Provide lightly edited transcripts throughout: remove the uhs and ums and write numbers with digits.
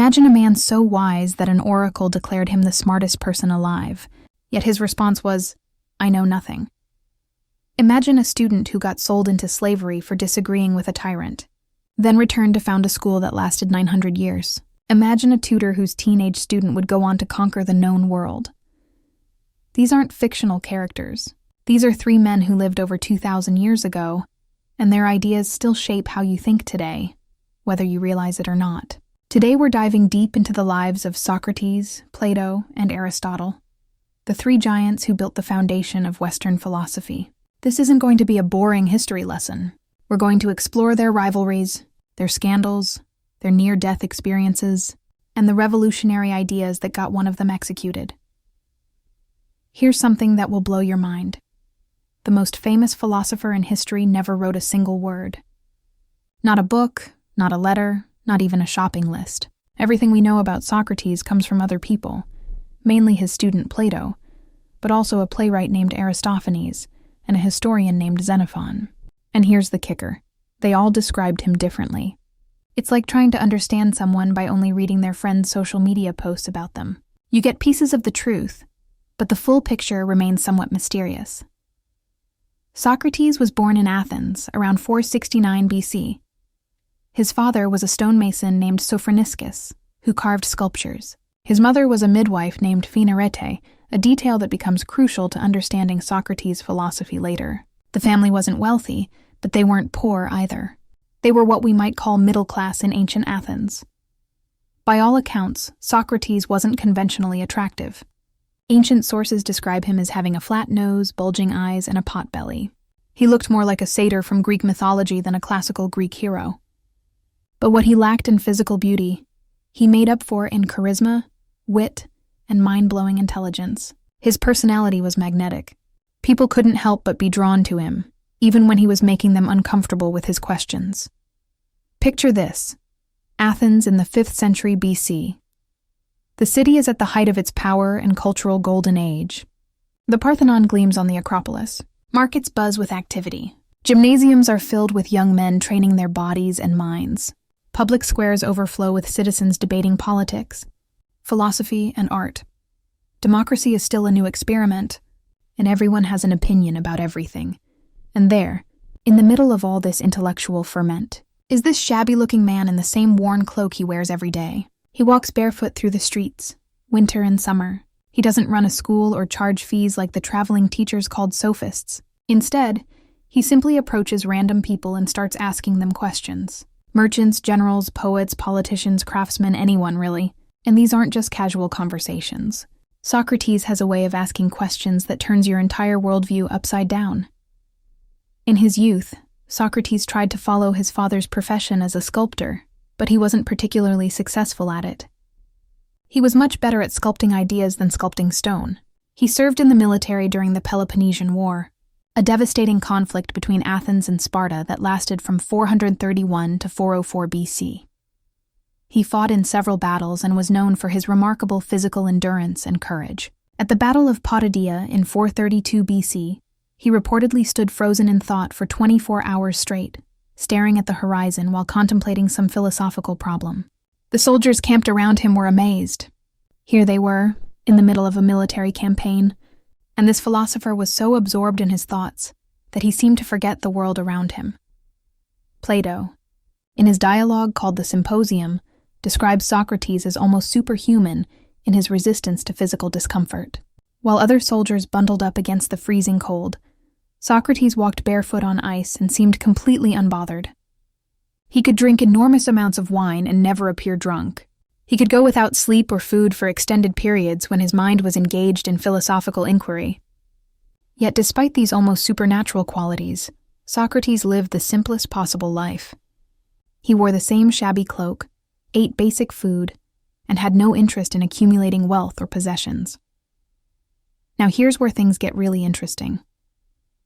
Imagine a man so wise that an oracle declared him the smartest person alive, yet his response was, "I know nothing." Imagine a student who got sold into slavery for disagreeing with a tyrant, then returned to found a school that lasted 900 years. Imagine a tutor whose teenage student would go on to conquer the known world. These aren't fictional characters. These are three men who lived over 2,000 years ago, and their ideas still shape how you think today, whether you realize it or not. Today we're diving deep into the lives of Socrates, Plato, and Aristotle, the three giants who built the foundation of Western philosophy. This isn't going to be a boring history lesson. We're going to explore their rivalries, their scandals, their near-death experiences, and the revolutionary ideas that got one of them executed. Here's something that will blow your mind. The most famous philosopher in history never wrote a single word. Not a book, not a letter, not even a shopping list. Everything we know about Socrates comes from other people, mainly his student Plato, but also a playwright named Aristophanes and a historian named Xenophon. And here's the kicker. They all described him differently. It's like trying to understand someone by only reading their friends' social media posts about them. You get pieces of the truth, but the full picture remains somewhat mysterious. Socrates was born in Athens around 469 BC. His father was a stonemason named Sophroniscus, who carved sculptures. His mother was a midwife named Phaenarete, a detail that becomes crucial to understanding Socrates' philosophy later. The family wasn't wealthy, but they weren't poor either. They were what we might call middle class in ancient Athens. By all accounts, Socrates wasn't conventionally attractive. Ancient sources describe him as having a flat nose, bulging eyes, and a pot-belly. He looked more like a satyr from Greek mythology than a classical Greek hero. But what he lacked in physical beauty, he made up for in charisma, wit, and mind-blowing intelligence. His personality was magnetic. People couldn't help but be drawn to him, even when he was making them uncomfortable with his questions. Picture this: Athens in the 5th century BC. The city is at the height of its power and cultural golden age. The Parthenon gleams on the Acropolis. Markets buzz with activity. Gymnasiums are filled with young men training their bodies and minds. Public squares overflow with citizens debating politics, philosophy, and art. Democracy is still a new experiment, and everyone has an opinion about everything. And there, in the middle of all this intellectual ferment, is this shabby-looking man in the same worn cloak he wears every day. He walks barefoot through the streets, winter and summer. He doesn't run a school or charge fees like the traveling teachers called sophists. Instead, he simply approaches random people and starts asking them questions. Merchants, generals, poets, politicians, craftsmen, anyone really. And these aren't just casual conversations. Socrates has a way of asking questions that turns your entire worldview upside down. In his youth, Socrates tried to follow his father's profession as a sculptor, but he wasn't particularly successful at it. He was much better at sculpting ideas than sculpting stone. He served in the military during the Peloponnesian War, a devastating conflict between Athens and Sparta that lasted from 431 to 404 BC. He fought in several battles and was known for his remarkable physical endurance and courage. At the Battle of Potidaea in 432 BC, he reportedly stood frozen in thought for 24 hours straight, staring at the horizon while contemplating some philosophical problem. The soldiers camped around him were amazed. Here they were, in the middle of a military campaign, and this philosopher was so absorbed in his thoughts that he seemed to forget the world around him. Plato, in his dialogue called the Symposium, describes Socrates as almost superhuman in his resistance to physical discomfort. While other soldiers bundled up against the freezing cold, Socrates walked barefoot on ice and seemed completely unbothered. He could drink enormous amounts of wine and never appear drunk. He could go without sleep or food for extended periods when his mind was engaged in philosophical inquiry. Yet despite these almost supernatural qualities, Socrates lived the simplest possible life. He wore the same shabby cloak, ate basic food, and had no interest in accumulating wealth or possessions. Now here's where things get really interesting.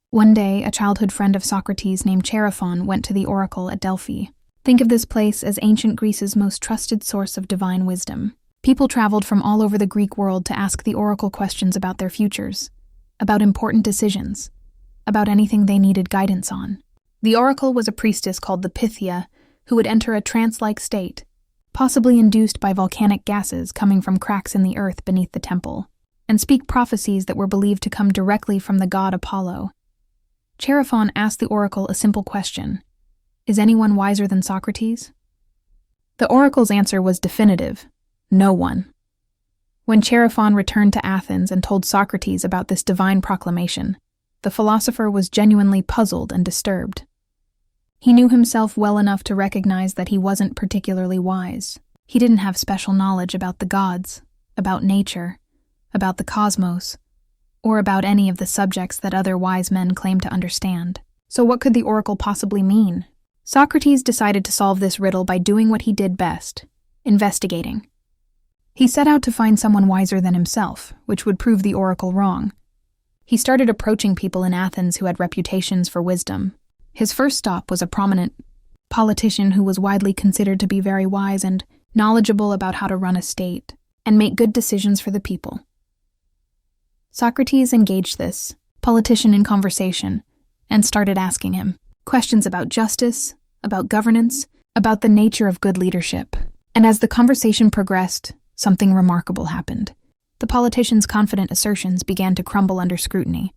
One day, a childhood friend of Socrates named Chaerephon went to the oracle at Delphi. Think of this place as ancient Greece's most trusted source of divine wisdom. People traveled from all over the Greek world to ask the oracle questions about their futures, about important decisions, about anything they needed guidance on. The oracle was a priestess called the Pythia, who would enter a trance-like state, possibly induced by volcanic gases coming from cracks in the earth beneath the temple, and speak prophecies that were believed to come directly from the god Apollo. Chaerephon asked the oracle a simple question: is anyone wiser than Socrates? The oracle's answer was definitive: no one. When Chaerephon returned to Athens and told Socrates about this divine proclamation, the philosopher was genuinely puzzled and disturbed. He knew himself well enough to recognize that he wasn't particularly wise. He didn't have special knowledge about the gods, about nature, about the cosmos, or about any of the subjects that other wise men claim to understand. So what could the oracle possibly mean? Socrates decided to solve this riddle by doing what he did best: investigating. He set out to find someone wiser than himself, which would prove the oracle wrong. He started approaching people in Athens who had reputations for wisdom. His first stop was a prominent politician who was widely considered to be very wise and knowledgeable about how to run a state and make good decisions for the people. Socrates engaged this politician in conversation and started asking him questions about justice, about governance, about the nature of good leadership. And as the conversation progressed, something remarkable happened. The politician's confident assertions began to crumble under scrutiny.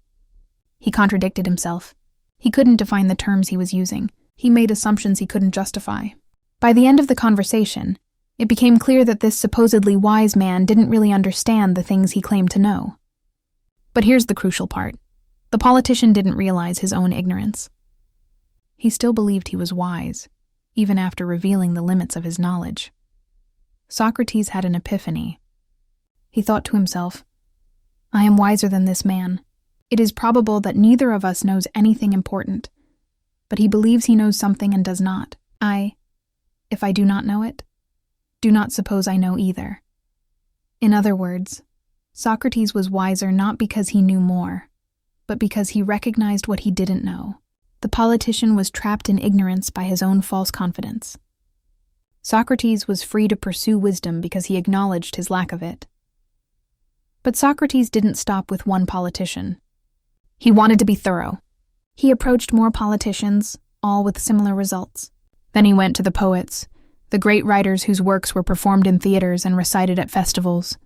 He contradicted himself. He couldn't define the terms he was using. He made assumptions he couldn't justify. By the end of the conversation, it became clear that this supposedly wise man didn't really understand the things he claimed to know. But here's the crucial part. The politician didn't realize his own ignorance. He still believed he was wise, even after revealing the limits of his knowledge. Socrates had an epiphany. He thought to himself, I am wiser than this man. It is probable that neither of us knows anything important, but he believes he knows something and does not. If I do not know it, do not suppose I know either. In other words, Socrates was wiser not because he knew more, but because he recognized what he didn't know. The politician was trapped in ignorance by his own false confidence. Socrates was free to pursue wisdom because he acknowledged his lack of it. But Socrates didn't stop with one politician. He wanted to be thorough. He approached more politicians, all with similar results. Then he went to the poets, the great writers whose works were performed in theaters and recited at festivals.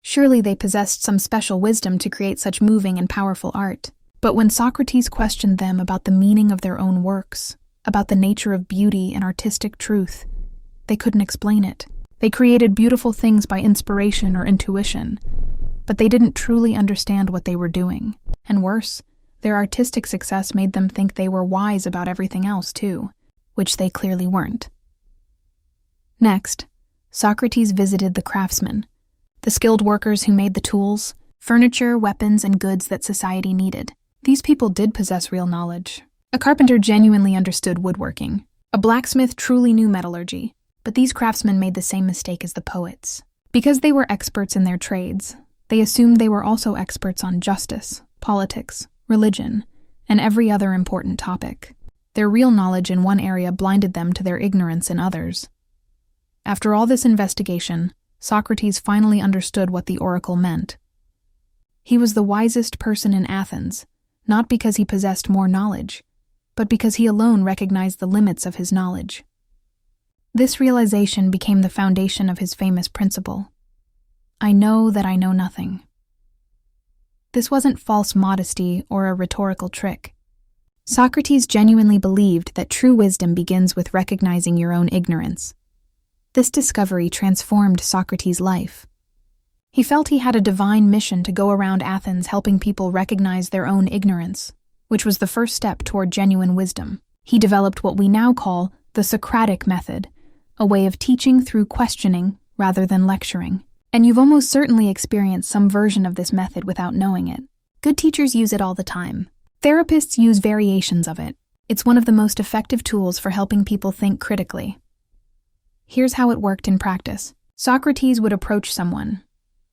Surely they possessed some special wisdom to create such moving and powerful art. But when Socrates questioned them about the meaning of their own works, about the nature of beauty and artistic truth, they couldn't explain it. They created beautiful things by inspiration or intuition, but they didn't truly understand what they were doing. And worse, their artistic success made them think they were wise about everything else too, which they clearly weren't. Next, Socrates visited the craftsmen, the skilled workers who made the tools, furniture, weapons, and goods that society needed. These people did possess real knowledge. A carpenter genuinely understood woodworking. A blacksmith truly knew metallurgy. But these craftsmen made the same mistake as the poets. Because they were experts in their trades, they assumed they were also experts on justice, politics, religion, and every other important topic. Their real knowledge in one area blinded them to their ignorance in others. After all this investigation, Socrates finally understood what the oracle meant. He was the wisest person in Athens, not because he possessed more knowledge, but because he alone recognized the limits of his knowledge. This realization became the foundation of his famous principle: I know that I know nothing. This wasn't false modesty or a rhetorical trick. Socrates genuinely believed that true wisdom begins with recognizing your own ignorance. This discovery transformed Socrates' life. He felt he had a divine mission to go around Athens helping people recognize their own ignorance, which was the first step toward genuine wisdom. He developed what we now call the Socratic Method, a way of teaching through questioning rather than lecturing. And you've almost certainly experienced some version of this method without knowing it. Good teachers use it all the time. Therapists use variations of it. It's one of the most effective tools for helping people think critically. Here's how it worked in practice. Socrates would approach someone,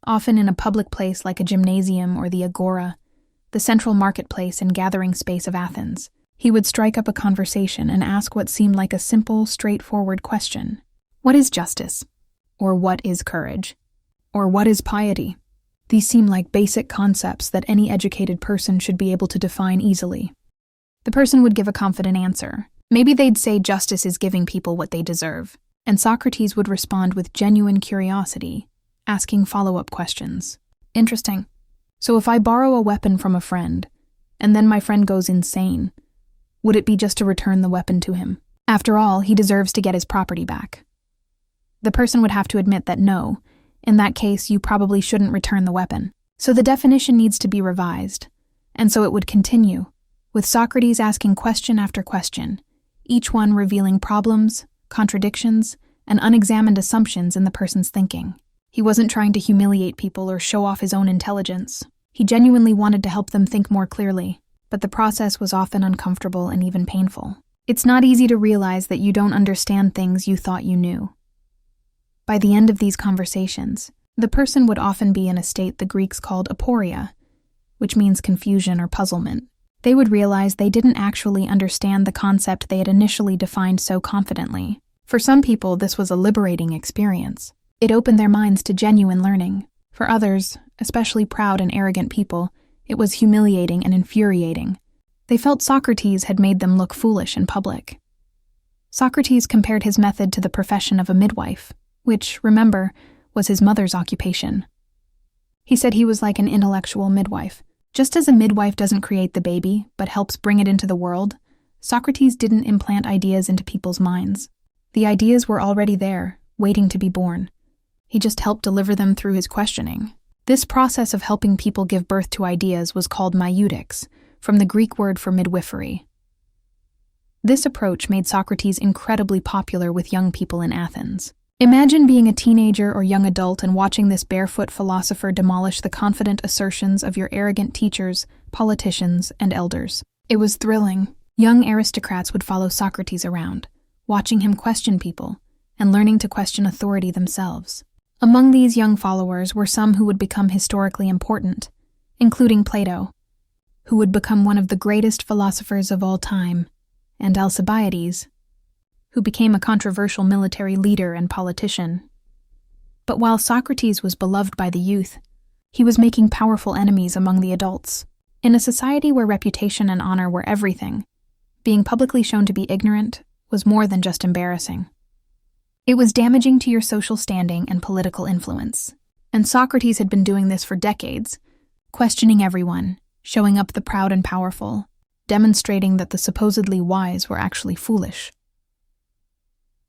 often in a public place like a gymnasium or the agora, the central marketplace and gathering space of Athens. He would strike up a conversation and ask what seemed like a simple, straightforward question. What is justice? Or what is courage? Or what is piety? These seem like basic concepts that any educated person should be able to define easily. The person would give a confident answer. Maybe they'd say justice is giving people what they deserve, and Socrates would respond with genuine curiosity, asking follow-up questions. Interesting. So if I borrow a weapon from a friend, and then my friend goes insane, would it be just to return the weapon to him? After all, he deserves to get his property back. The person would have to admit that no, in that case you probably shouldn't return the weapon. So the definition needs to be revised, and so it would continue, with Socrates asking question after question, each one revealing problems, contradictions, and unexamined assumptions in the person's thinking. He wasn't trying to humiliate people or show off his own intelligence. He genuinely wanted to help them think more clearly, but the process was often uncomfortable and even painful. It's not easy to realize that you don't understand things you thought you knew. By the end of these conversations, the person would often be in a state the Greeks called aporia, which means confusion or puzzlement. They would realize they didn't actually understand the concept they had initially defined so confidently. For some people, this was a liberating experience. It opened their minds to genuine learning. For others, especially proud and arrogant people, it was humiliating and infuriating. They felt Socrates had made them look foolish in public. Socrates compared his method to the profession of a midwife, which, remember, was his mother's occupation. He said he was like an intellectual midwife. Just as a midwife doesn't create the baby, but helps bring it into the world, Socrates didn't implant ideas into people's minds. The ideas were already there, waiting to be born. He just helped deliver them through his questioning. This process of helping people give birth to ideas was called maieudex, from the Greek word for midwifery. This approach made Socrates incredibly popular with young people in Athens. Imagine being a teenager or young adult and watching this barefoot philosopher demolish the confident assertions of your arrogant teachers, politicians, and elders. It was thrilling. Young aristocrats would follow Socrates around, watching him question people and learning to question authority themselves. Among these young followers were some who would become historically important, including Plato, who would become one of the greatest philosophers of all time, and Alcibiades, who became a controversial military leader and politician. But while Socrates was beloved by the youth, he was making powerful enemies among the adults. In a society where reputation and honor were everything, being publicly shown to be ignorant was more than just embarrassing. It was damaging to your social standing and political influence. And Socrates had been doing this for decades, questioning everyone, showing up the proud and powerful, demonstrating that the supposedly wise were actually foolish.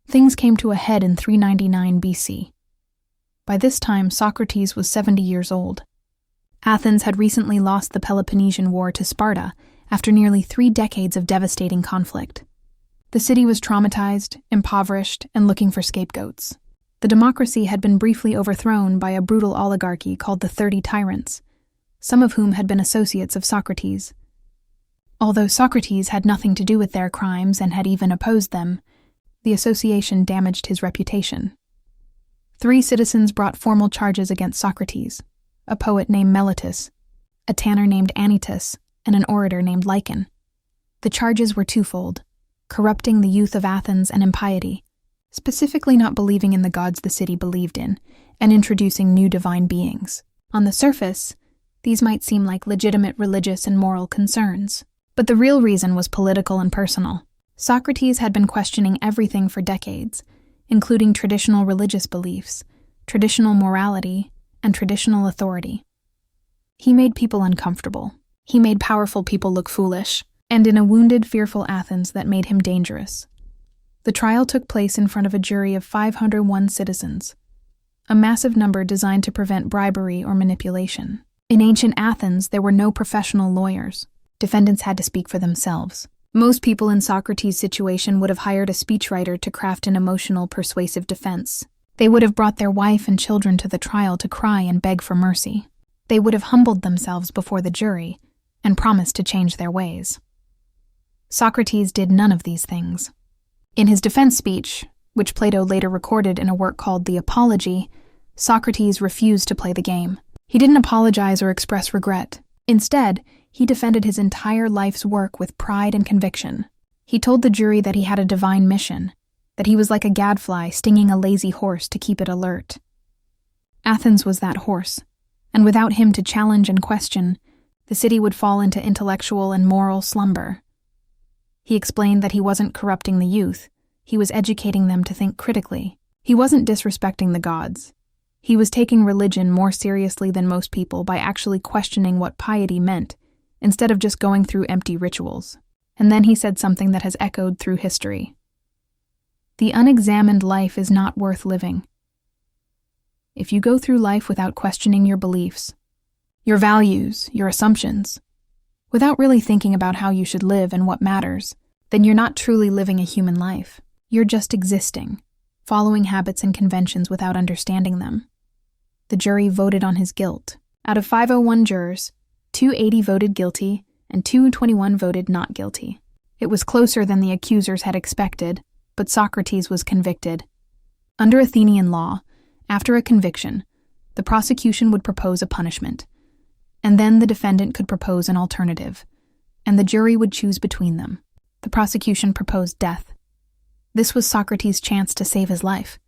Things came to a head in 399 BC. By this time, Socrates was 70 years old. Athens had recently lost the Peloponnesian War to Sparta after nearly 3 decades of devastating conflict. The city was traumatized, impoverished, and looking for scapegoats. The democracy had been briefly overthrown by a brutal oligarchy called the 30 Tyrants, some of whom had been associates of Socrates. Although Socrates had nothing to do with their crimes and had even opposed them, the association damaged his reputation. 3 citizens brought formal charges against Socrates, a poet named Meletus, a tanner named Anytus, and an orator named Lycon. The charges were twofold: corrupting the youth of Athens and impiety, specifically not believing in the gods the city believed in, and introducing new divine beings. On the surface, these might seem like legitimate religious and moral concerns, but the real reason was political and personal. Socrates had been questioning everything for decades, including traditional religious beliefs, traditional morality, and traditional authority. He made people uncomfortable. He made powerful people look foolish, and in a wounded, fearful Athens that made him dangerous. The trial took place in front of a jury of 501 citizens, a massive number designed to prevent bribery or manipulation. In ancient Athens, there were no professional lawyers. Defendants had to speak for themselves. Most people in Socrates' situation would have hired a speechwriter to craft an emotional, persuasive defense. They would have brought their wife and children to the trial to cry and beg for mercy. They would have humbled themselves before the jury and promised to change their ways. Socrates did none of these things. In his defense speech, which Plato later recorded in a work called The Apology, Socrates refused to play the game. He didn't apologize or express regret. Instead, he defended his entire life's work with pride and conviction. He told the jury that he had a divine mission, that he was like a gadfly stinging a lazy horse to keep it alert. Athens was that horse, and without him to challenge and question, the city would fall into intellectual and moral slumber. He explained that he wasn't corrupting the youth, He was educating them to think critically. He wasn't disrespecting the gods. He was taking religion more seriously than most people by actually questioning what piety meant, instead of just going through empty rituals. And then he said something that has echoed through history. The unexamined life is not worth living. If you go through life without questioning your beliefs, your values, your assumptions, without really thinking about how you should live and what matters, then you're not truly living a human life. You're just existing, following habits and conventions without understanding them. The jury voted on his guilt. Out of 501 jurors, 280 voted guilty and 221 voted not guilty. It was closer than the accusers had expected, but Socrates was convicted. Under Athenian law, after a conviction, the prosecution would propose a punishment, and then the defendant could propose an alternative, and the jury would choose between them. The prosecution proposed death. This was Socrates' chance to save his life.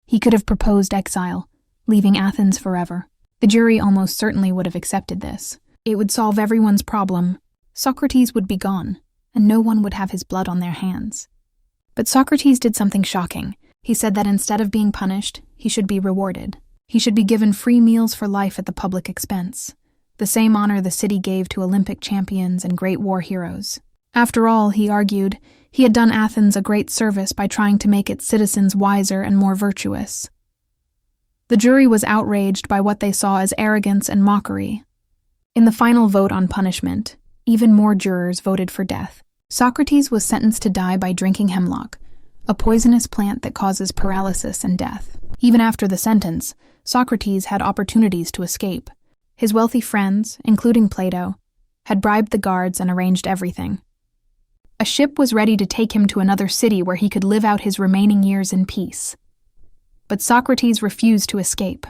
He could have proposed exile, leaving Athens forever. The jury almost certainly would have accepted this. It would solve everyone's problem. Socrates would be gone, and no one would have his blood on their hands. But Socrates did something shocking. He said that instead of being punished, he should be rewarded. He should be given free meals for life at the public expense, the same honor the city gave to Olympic champions and great war heroes. After all, he argued, he had done Athens a great service by trying to make its citizens wiser and more virtuous. The jury was outraged by what they saw as arrogance and mockery. In the final vote on punishment, even more jurors voted for death. Socrates was sentenced to die by drinking hemlock, a poisonous plant that causes paralysis and death. Even after the sentence, Socrates had opportunities to escape. His wealthy friends, including Plato, had bribed the guards and arranged everything. A ship was ready to take him to another city where he could live out his remaining years in peace. But Socrates refused to escape.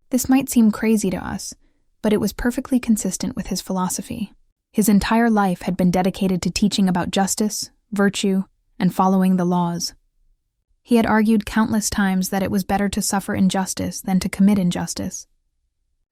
This might seem crazy to us, but it was perfectly consistent with his philosophy. His entire life had been dedicated to teaching about justice, virtue, and following the laws. He had argued countless times that it was better to suffer injustice than to commit injustice.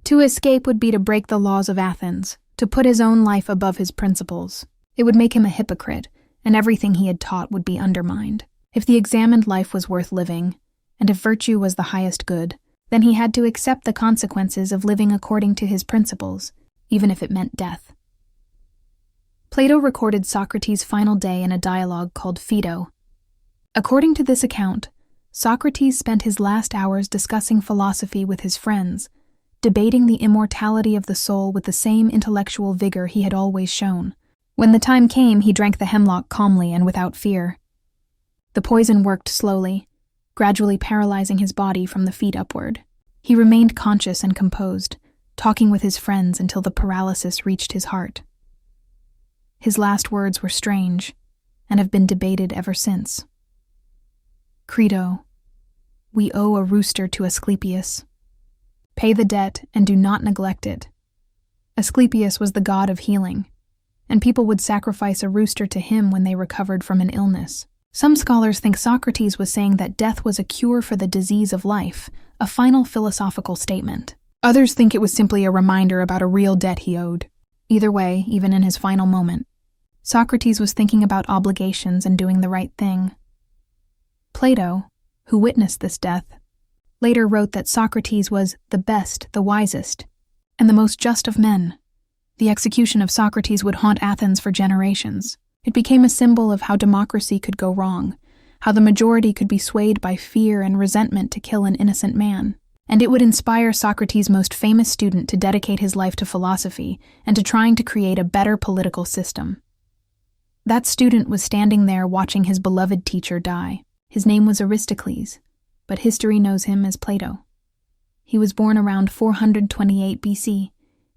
To escape would be to break the laws of Athens, to put his own life above his principles. It would make him a hypocrite, and everything he had taught would be undermined. If the examined life was worth living, and if virtue was the highest good, then he had to accept the consequences of living according to his principles, even if it meant death. Plato recorded Socrates' final day in a dialogue called Phaedo. According to this account, Socrates spent his last hours discussing philosophy with his friends, debating the immortality of the soul with the same intellectual vigor he had always shown. When the time came, he drank the hemlock calmly and without fear. The poison worked slowly, gradually paralyzing his body from the feet upward. He remained conscious and composed, talking with his friends until the paralysis reached his heart. His last words were strange, and have been debated ever since. Credo, we owe a rooster to Asclepius. Pay the debt and do not neglect it. Asclepius was the god of healing, and people would sacrifice a rooster to him when they recovered from an illness. Some scholars think Socrates was saying that death was a cure for the disease of life, a final philosophical statement. Others think it was simply a reminder about a real debt he owed. Either way, even in his final moment, Socrates was thinking about obligations and doing the right thing. Plato, who witnessed this death, later wrote that Socrates was the best, the wisest, and the most just of men. The execution of Socrates would haunt Athens for generations. It became a symbol of how democracy could go wrong, how the majority could be swayed by fear and resentment to kill an innocent man. And it would inspire Socrates' most famous student to dedicate his life to philosophy and to trying to create a better political system. That student was standing there watching his beloved teacher die. His name was Aristocles, but history knows him as Plato. He was born around 428 BC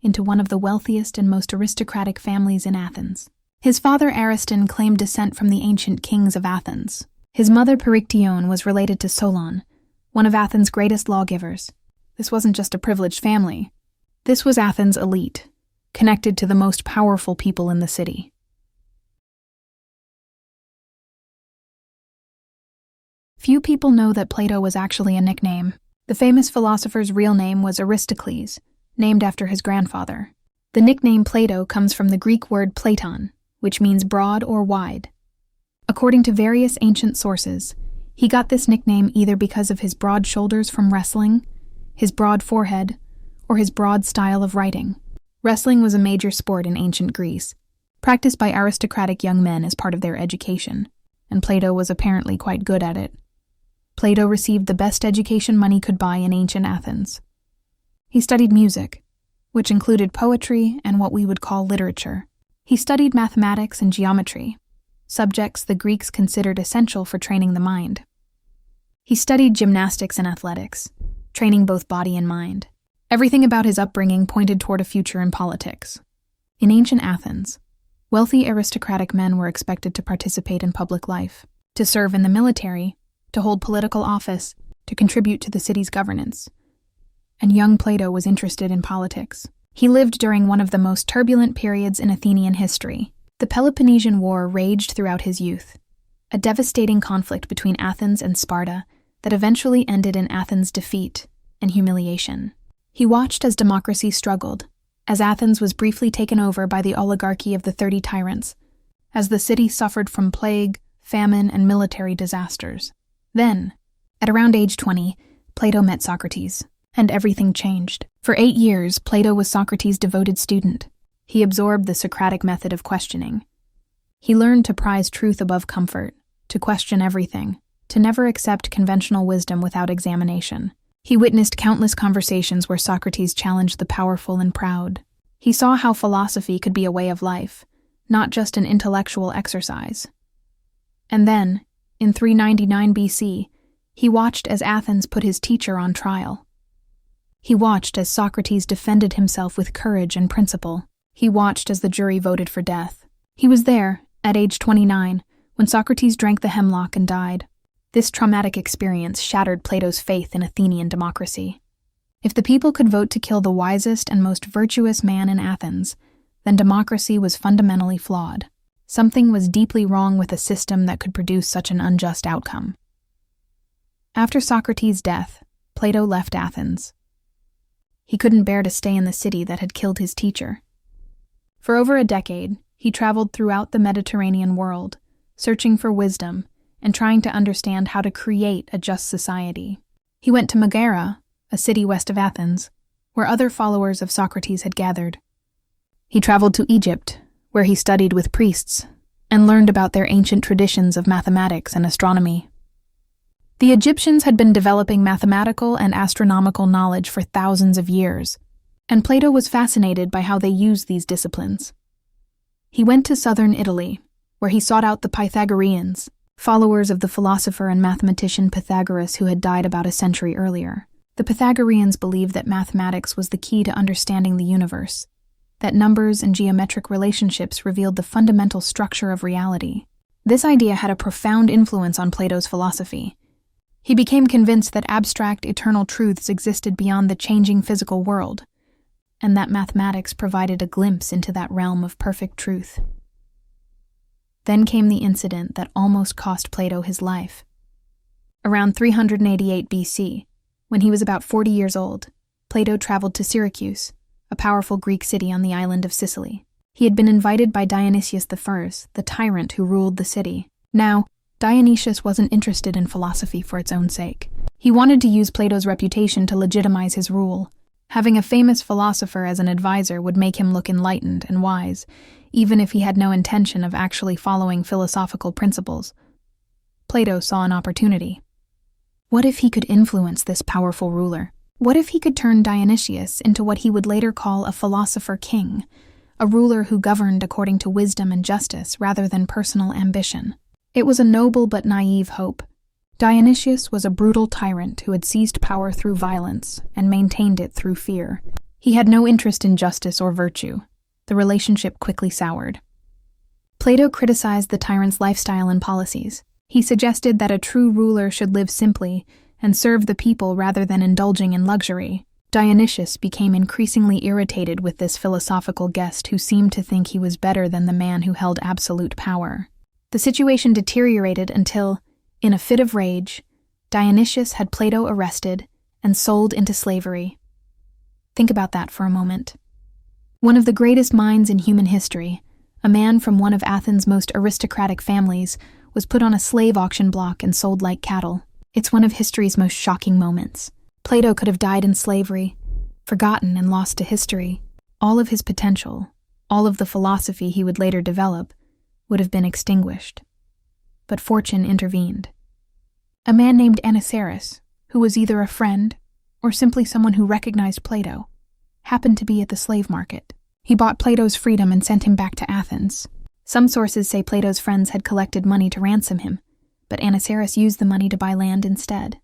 into one of the wealthiest and most aristocratic families in Athens. His father Ariston claimed descent from the ancient kings of Athens. His mother Perictione was related to Solon, one of Athens' greatest lawgivers. This wasn't just a privileged family. This was Athens' elite, connected to the most powerful people in the city. Few people know that Plato was actually a nickname. The famous philosopher's real name was Aristocles, named after his grandfather. The nickname Plato comes from the Greek word Platon, which means broad or wide. According to various ancient sources, he got this nickname either because of his broad shoulders from wrestling, his broad forehead, or his broad style of writing. Wrestling was a major sport in ancient Greece, practiced by aristocratic young men as part of their education, and Plato was apparently quite good at it. Plato received the best education money could buy in ancient Athens. He studied music, which included poetry and what we would call literature. He studied mathematics and geometry, subjects the Greeks considered essential for training the mind. He studied gymnastics and athletics, training both body and mind. Everything about his upbringing pointed toward a future in politics. In ancient Athens, wealthy aristocratic men were expected to participate in public life, to serve in the military, to hold political office, to contribute to the city's governance. And young Plato was interested in politics. He lived during one of the most turbulent periods in Athenian history. The Peloponnesian War raged throughout his youth, a devastating conflict between Athens and Sparta that eventually ended in Athens' defeat and humiliation. He watched as democracy struggled, as Athens was briefly taken over by the oligarchy of the 30 tyrants, as the city suffered from plague, famine, and military disasters. Then, at around age 20, Plato met Socrates, and everything changed. For 8 years, Plato was Socrates' devoted student. He absorbed the Socratic method of questioning. He learned to prize truth above comfort, to question everything, to never accept conventional wisdom without examination. He witnessed countless conversations where Socrates challenged the powerful and proud. He saw how philosophy could be a way of life, not just an intellectual exercise. And then, in 399 BC, he watched as Athens put his teacher on trial. He watched as Socrates defended himself with courage and principle. He watched as the jury voted for death. He was there, at age 29, when Socrates drank the hemlock and died. This traumatic experience shattered Plato's faith in Athenian democracy. If the people could vote to kill the wisest and most virtuous man in Athens, then democracy was fundamentally flawed. Something was deeply wrong with a system that could produce such an unjust outcome. After Socrates' death, Plato left Athens. He couldn't bear to stay in the city that had killed his teacher. For over a decade, he traveled throughout the Mediterranean world, searching for wisdom and trying to understand how to create a just society. He went to Megara, a city west of Athens, where other followers of Socrates had gathered. He traveled to Egypt, where he studied with priests and learned about their ancient traditions of mathematics and astronomy. The Egyptians had been developing mathematical and astronomical knowledge for thousands of years, and Plato was fascinated by how they used these disciplines. He went to southern Italy, where he sought out the Pythagoreans, followers of the philosopher and mathematician Pythagoras who had died about a century earlier. The Pythagoreans believed that mathematics was the key to understanding the universe, that numbers and geometric relationships revealed the fundamental structure of reality. This idea had a profound influence on Plato's philosophy. He became convinced that abstract, eternal truths existed beyond the changing physical world, and that mathematics provided a glimpse into that realm of perfect truth. Then came the incident that almost cost Plato his life. Around 388 BC, when he was about 40 years old, Plato traveled to Syracuse, a powerful Greek city on the island of Sicily. He had been invited by Dionysius I, the tyrant who ruled the city. Now, Dionysius wasn't interested in philosophy for its own sake. He wanted to use Plato's reputation to legitimize his rule. Having a famous philosopher as an advisor would make him look enlightened and wise, even if he had no intention of actually following philosophical principles. Plato saw an opportunity. What if he could influence this powerful ruler? What if he could turn Dionysius into what he would later call a philosopher king, a ruler who governed according to wisdom and justice rather than personal ambition? It was a noble but naive hope. Dionysius was a brutal tyrant who had seized power through violence and maintained it through fear. He had no interest in justice or virtue. The relationship quickly soured. Plato criticized the tyrant's lifestyle and policies. He suggested that a true ruler should live simply and serve the people rather than indulging in luxury. Dionysius became increasingly irritated with this philosophical guest who seemed to think he was better than the man who held absolute power. The situation deteriorated until, in a fit of rage, Dionysius had Plato arrested and sold into slavery. Think about that for a moment. One of the greatest minds in human history, a man from one of Athens' most aristocratic families, was put on a slave auction block and sold like cattle. It's one of history's most shocking moments. Plato could have died in slavery, forgotten and lost to history. All of his potential, all of the philosophy he would later develop, would have been extinguished. But fortune intervened. A man named Anicetus, who was either a friend or simply someone who recognized Plato, happened to be at the slave market. He bought Plato's freedom and sent him back to Athens. Some sources say Plato's friends had collected money to ransom him, but Anicetus used the money to buy land instead.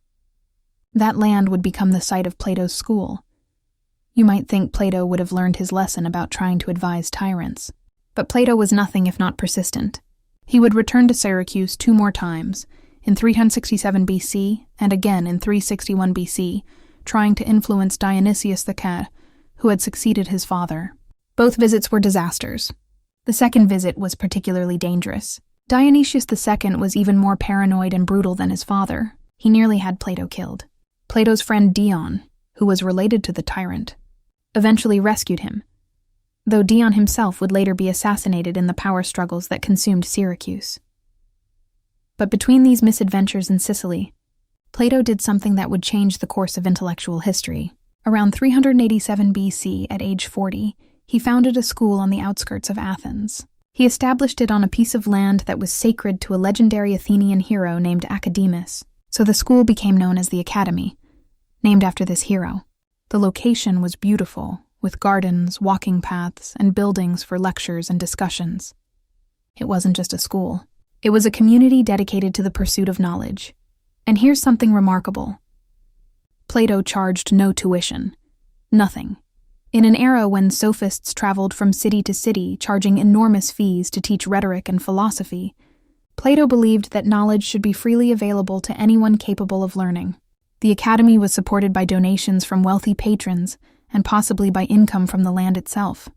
That land would become the site of Plato's school. You might think Plato would have learned his lesson about trying to advise tyrants. But Plato was nothing if not persistent. He would return to Syracuse 2 more times, in 367 BC and again in 361 BC, trying to influence Dionysius the cat, who had succeeded his father. Both visits were disasters. The second visit was particularly dangerous. Dionysius II was even more paranoid and brutal than his father. He nearly had Plato killed. Plato's friend Dion, who was related to the tyrant, eventually rescued him, though Dion himself would later be assassinated in the power struggles that consumed Syracuse. But between these misadventures in Sicily, Plato did something that would change the course of intellectual history. Around 387 BC, at age 40, he founded a school on the outskirts of Athens. He established it on a piece of land that was sacred to a legendary Athenian hero named Academus, so the school became known as the Academy, named after this hero. The location was beautiful, with gardens, walking paths, and buildings for lectures and discussions. It wasn't just a school. It was a community dedicated to the pursuit of knowledge. And here's something remarkable. Plato charged no tuition. Nothing. In an era when sophists traveled from city to city, charging enormous fees to teach rhetoric and philosophy, Plato believed that knowledge should be freely available to anyone capable of learning. The academy was supported by donations from wealthy patrons and possibly by income from the land itself.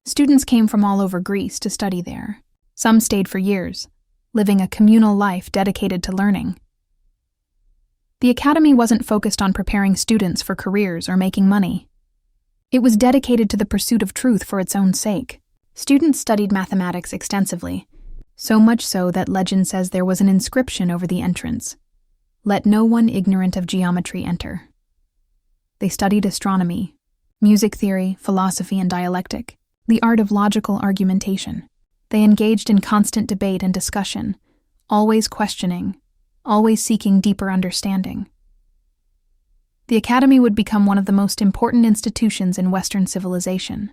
Students came from all over Greece to study there. Some stayed for years, living a communal life dedicated to learning. The academy wasn't focused on preparing students for careers or making money. It was dedicated to the pursuit of truth for its own sake. Students studied mathematics extensively, so much so that legend says there was an inscription over the entrance: "Let no one ignorant of geometry enter." They studied astronomy, music theory, philosophy, and dialectic, the art of logical argumentation. They engaged in constant debate and discussion, always questioning, always seeking deeper understanding. The academy would become one of the most important institutions in Western civilization.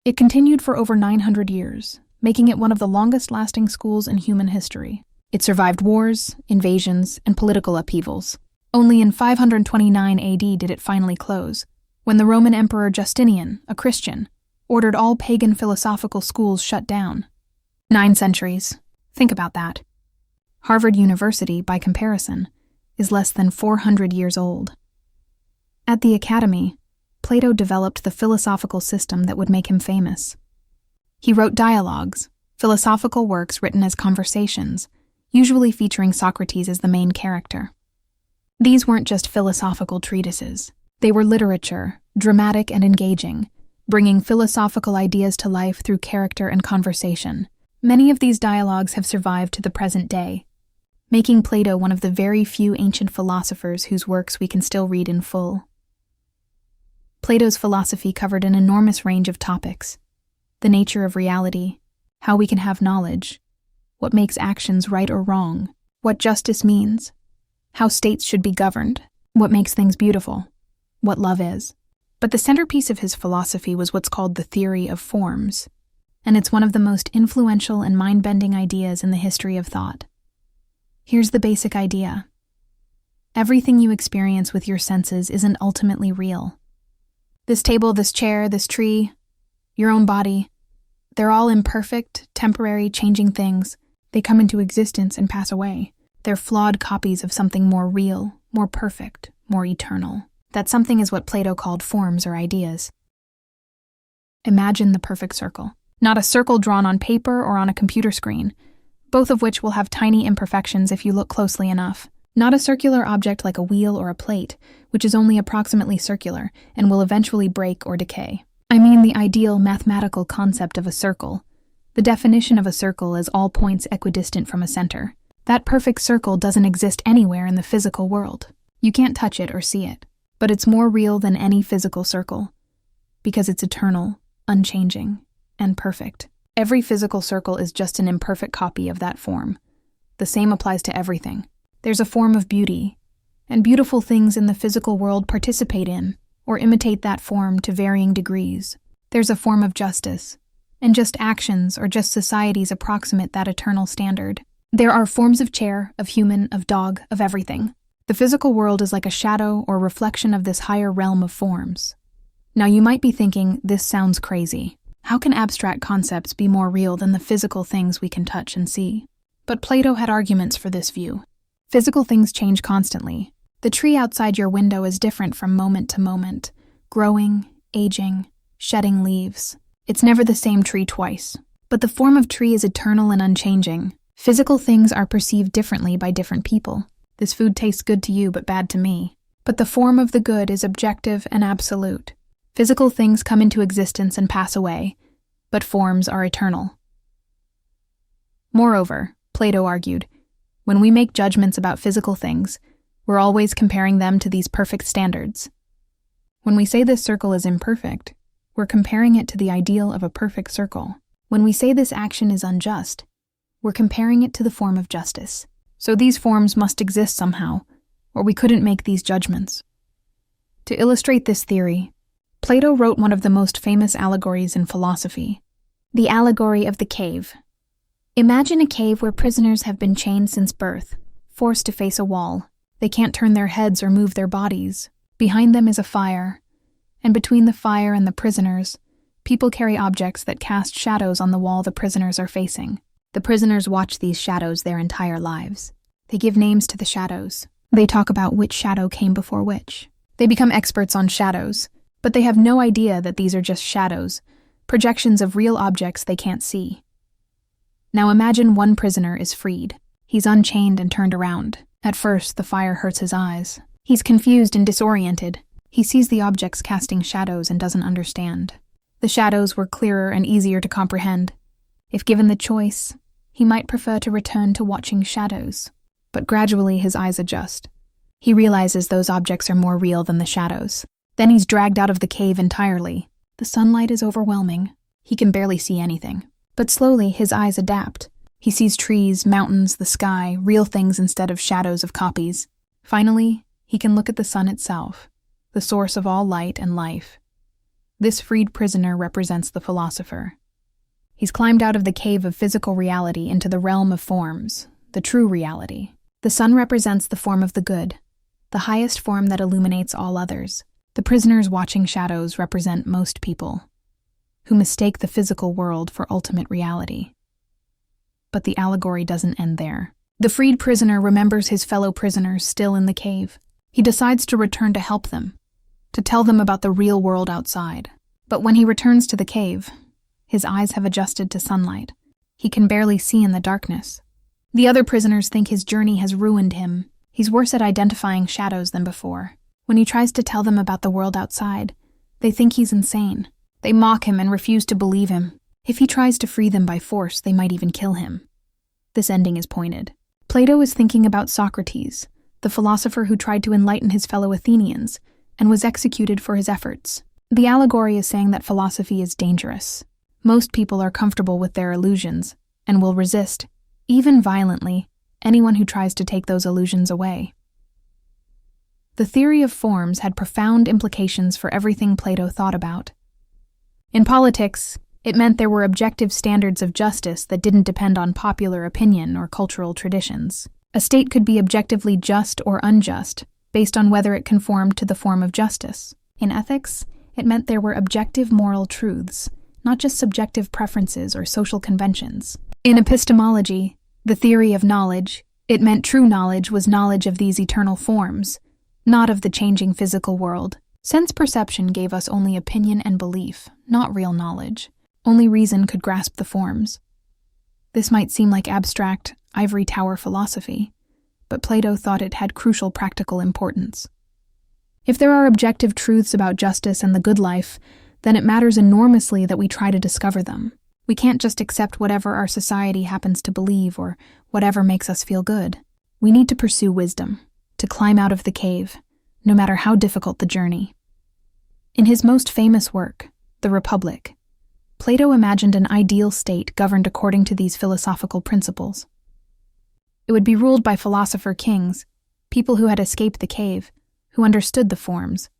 It continued for over 900 years, making it one of the longest-lasting schools in human history. It survived wars, invasions, and political upheavals. Only in 529 AD did it finally close, when the Roman Emperor Justinian, a Christian, ordered all pagan philosophical schools shut down. 9 centuries. Think about that. Harvard University, by comparison, is less than 400 years old. At the academy, Plato developed the philosophical system that would make him famous. He wrote dialogues, philosophical works written as conversations, usually featuring Socrates as the main character. These weren't just philosophical treatises. They were literature, dramatic and engaging, bringing philosophical ideas to life through character and conversation. Many of these dialogues have survived to the present day, making Plato one of the very few ancient philosophers whose works we can still read in full. Plato's philosophy covered an enormous range of topics: the nature of reality, how we can have knowledge, what makes actions right or wrong, what justice means, how states should be governed, what makes things beautiful, what love is. But the centerpiece of his philosophy was what's called the theory of forms, and it's one of the most influential and mind-bending ideas in the history of thought. Here's the basic idea. Everything you experience with your senses isn't ultimately real. This table, this chair, this tree, your own body, they're all imperfect, temporary, changing things. They come into existence and pass away. They're flawed copies of something more real, more perfect, more eternal. That something is what Plato called forms or ideas. Imagine the perfect circle. Not a circle drawn on paper or on a computer screen, both of which will have tiny imperfections if you look closely enough. Not a circular object like a wheel or a plate, which is only approximately circular and will eventually break or decay. I mean the ideal mathematical concept of a circle, The definition of a circle is all points equidistant from a center. That perfect circle doesn't exist anywhere in the physical world. You can't touch it or see it, but it's more real than any physical circle, because it's eternal, unchanging, and perfect. Every physical circle is just an imperfect copy of that form. The same applies to everything. There's a form of beauty, and beautiful things in the physical world participate in or imitate that form to varying degrees. There's a form of justice, and just actions or just societies approximate that eternal standard. There are forms of chair, of human, of dog, of everything. The physical world is like a shadow or reflection of this higher realm of forms. Now you might be thinking, this sounds crazy. How can abstract concepts be more real than the physical things we can touch and see? But Plato had arguments for this view. Physical things change constantly. The tree outside your window is different from moment to moment, growing, aging, shedding leaves. It's never the same tree twice. But the form of tree is eternal and unchanging. Physical things are perceived differently by different people. This food tastes good to you but bad to me. But the form of the good is objective and absolute. Physical things come into existence and pass away, but forms are eternal. Moreover, Plato argued, when we make judgments about physical things, we're always comparing them to these perfect standards. When we say this circle is imperfect, we're comparing it to the ideal of a perfect circle. When we say this action is unjust, we're comparing it to the form of justice. So these forms must exist somehow, or we couldn't make these judgments. To illustrate this theory, Plato wrote one of the most famous allegories in philosophy, the Allegory of the Cave. Imagine a cave where prisoners have been chained since birth, forced to face a wall. They can't turn their heads or move their bodies. Behind them is a fire, and between the fire and the prisoners, people carry objects that cast shadows on the wall the prisoners are facing. The prisoners watch these shadows their entire lives. They give names to the shadows. They talk about which shadow came before which. They become experts on shadows, but they have no idea that these are just shadows, projections of real objects they can't see. Now imagine one prisoner is freed. He's unchained and turned around. At first, the fire hurts his eyes. He's confused and disoriented. He sees the objects casting shadows and doesn't understand. The shadows were clearer and easier to comprehend. If given the choice, he might prefer to return to watching shadows. But gradually his eyes adjust. He realizes those objects are more real than the shadows. Then he's dragged out of the cave entirely. The sunlight is overwhelming. He can barely see anything. But slowly his eyes adapt. He sees trees, mountains, the sky, real things instead of shadows of copies. Finally, he can look at the sun itself, the source of all light and life. This freed prisoner represents the philosopher. He's climbed out of the cave of physical reality into the realm of forms, the true reality. The sun represents the form of the good, the highest form that illuminates all others. The prisoners watching shadows represent most people, who mistake the physical world for ultimate reality. But the allegory doesn't end there. The freed prisoner remembers his fellow prisoners still in the cave. He decides to return to help them, to tell them about the real world outside. But when he returns to the cave, his eyes have adjusted to sunlight. He can barely see in the darkness. The other prisoners think his journey has ruined him. He's worse at identifying shadows than before. When he tries to tell them about the world outside, they think he's insane. They mock him and refuse to believe him. If he tries to free them by force, they might even kill him. This ending is pointed. Plato is thinking about Socrates, the philosopher who tried to enlighten his fellow Athenians and was executed for his efforts. The allegory is saying that philosophy is dangerous. Most people are comfortable with their illusions and will resist, even violently, anyone who tries to take those illusions away. The theory of forms had profound implications for everything Plato thought about. In politics, it meant there were objective standards of justice that didn't depend on popular opinion or cultural traditions. A state could be objectively just or unjust, based on whether it conformed to the form of justice. In ethics, it meant there were objective moral truths, not just subjective preferences or social conventions. In epistemology, the theory of knowledge, it meant true knowledge was knowledge of these eternal forms, not of the changing physical world. Sense perception gave us only opinion and belief, not real knowledge. Only reason could grasp the forms. This might seem like abstract, ivory tower philosophy, but Plato thought it had crucial practical importance. If there are objective truths about justice and the good life, then it matters enormously that we try to discover them. We can't just accept whatever our society happens to believe or whatever makes us feel good. We need to pursue wisdom, to climb out of the cave, no matter how difficult the journey. In his most famous work, The Republic, Plato imagined an ideal state governed according to these philosophical principles. It would be ruled by philosopher kings, people who had escaped the cave, who understood the forms,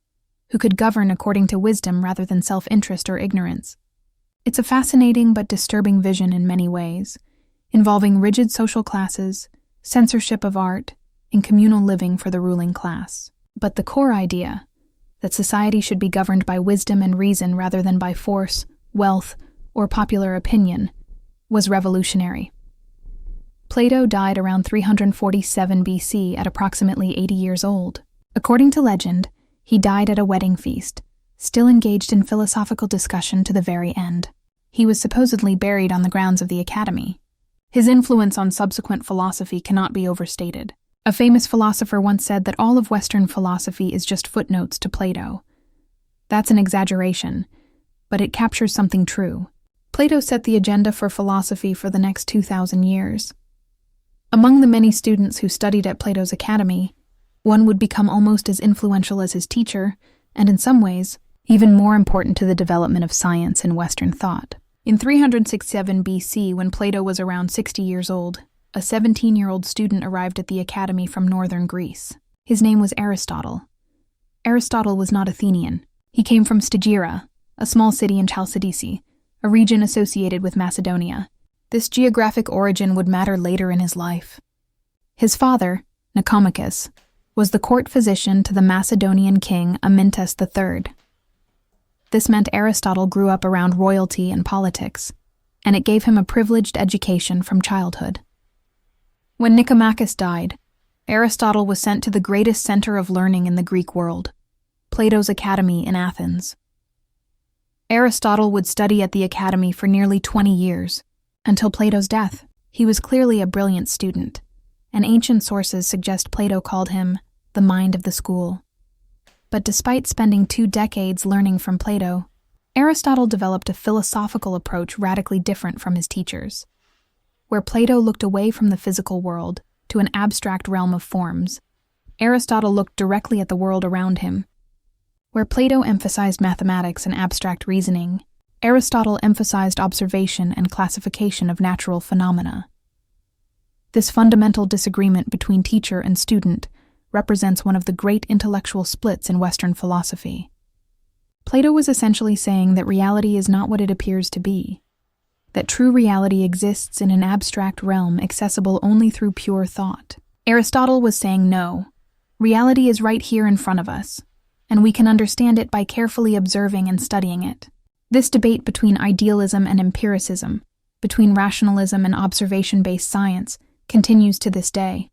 who could govern according to wisdom rather than self-interest or ignorance. It's a fascinating but disturbing vision in many ways, involving rigid social classes, censorship of art, and communal living for the ruling class. But the core idea, that society should be governed by wisdom and reason rather than by force, wealth, or popular opinion, was revolutionary. Plato died around 347 BC at approximately 80 years old. According to legend, he died at a wedding feast, still engaged in philosophical discussion to the very end. He was supposedly buried on the grounds of the Academy. His influence on subsequent philosophy cannot be overstated. A famous philosopher once said that all of Western philosophy is just footnotes to Plato. That's an exaggeration, but it captures something true. Plato set the agenda for philosophy for the next 2,000 years. Among the many students who studied at Plato's Academy, one would become almost as influential as his teacher, and in some ways, even more important to the development of science and Western thought. In 367 BC, when Plato was around 60 years old, a 17-year-old student arrived at the Academy from northern Greece. His name was Aristotle. Aristotle was not Athenian. He came from Stagira, a small city in Chalcidice, a region associated with Macedonia. This geographic origin would matter later in his life. His father, Nicomachus, was the court physician to the Macedonian king Amyntas III. This meant Aristotle grew up around royalty and politics, and it gave him a privileged education from childhood. When Nicomachus died, Aristotle was sent to the greatest center of learning in the Greek world, Plato's Academy in Athens. Aristotle would study at the Academy for nearly 20 years, until Plato's death. He was clearly a brilliant student, and ancient sources suggest Plato called him the mind of the school. But despite spending 2 decades learning from Plato, Aristotle developed a philosophical approach radically different from his teachers. Where Plato looked away from the physical world to an abstract realm of forms, Aristotle looked directly at the world around him. Where Plato emphasized mathematics and abstract reasoning, Aristotle emphasized observation and classification of natural phenomena. This fundamental disagreement between teacher and student represents one of the great intellectual splits in Western philosophy. Plato was essentially saying that reality is not what it appears to be, that true reality exists in an abstract realm accessible only through pure thought. Aristotle was saying no, reality is right here in front of us, and we can understand it by carefully observing and studying it. This debate between idealism and empiricism, between rationalism and observation-based science, continues to this day.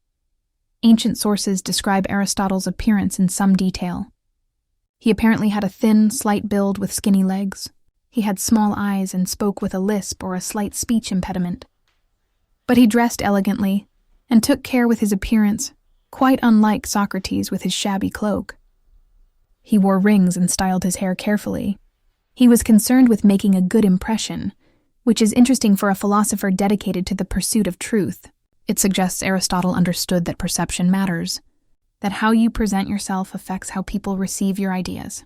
Ancient sources describe Aristotle's appearance in some detail. He apparently had a thin, slight build with skinny legs. He had small eyes and spoke with a lisp or a slight speech impediment. But he dressed elegantly and took care with his appearance, quite unlike Socrates with his shabby cloak. He wore rings and styled his hair carefully. He was concerned with making a good impression, which is interesting for a philosopher dedicated to the pursuit of truth. It suggests Aristotle understood that perception matters, that how you present yourself affects how people receive your ideas.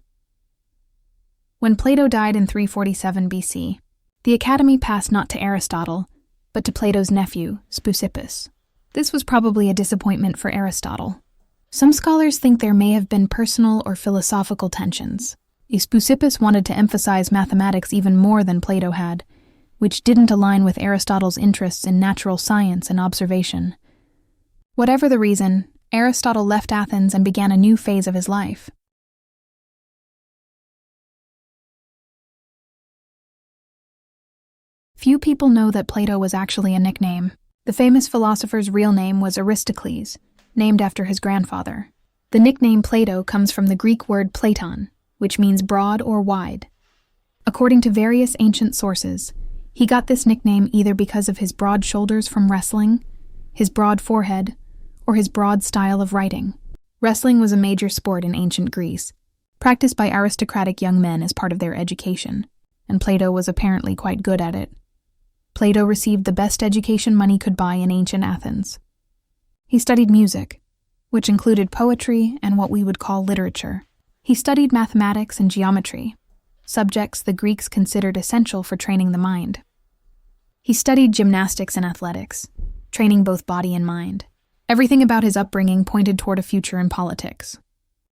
When Plato died in 347 BC, the Academy passed not to Aristotle, but to Plato's nephew, Speusippus. This was probably a disappointment for Aristotle. Some scholars think there may have been personal or philosophical tensions. Speusippus wanted to emphasize mathematics even more than Plato had, which didn't align with Aristotle's interests in natural science and observation. Whatever the reason, Aristotle left Athens and began a new phase of his life. Few people know that Plato was actually a nickname. The famous philosopher's real name was Aristocles, named after his grandfather. The nickname Plato comes from the Greek word Platon, which means broad or wide. According to various ancient sources, he got this nickname either because of his broad shoulders from wrestling, his broad forehead, or his broad style of writing. Wrestling was a major sport in ancient Greece, practiced by aristocratic young men as part of their education, and Plato was apparently quite good at it. Plato received the best education money could buy in ancient Athens. He studied music, which included poetry and what we would call literature. He studied mathematics and geometry, subjects the Greeks considered essential for training the mind. He studied gymnastics and athletics, training both body and mind. Everything about his upbringing pointed toward a future in politics.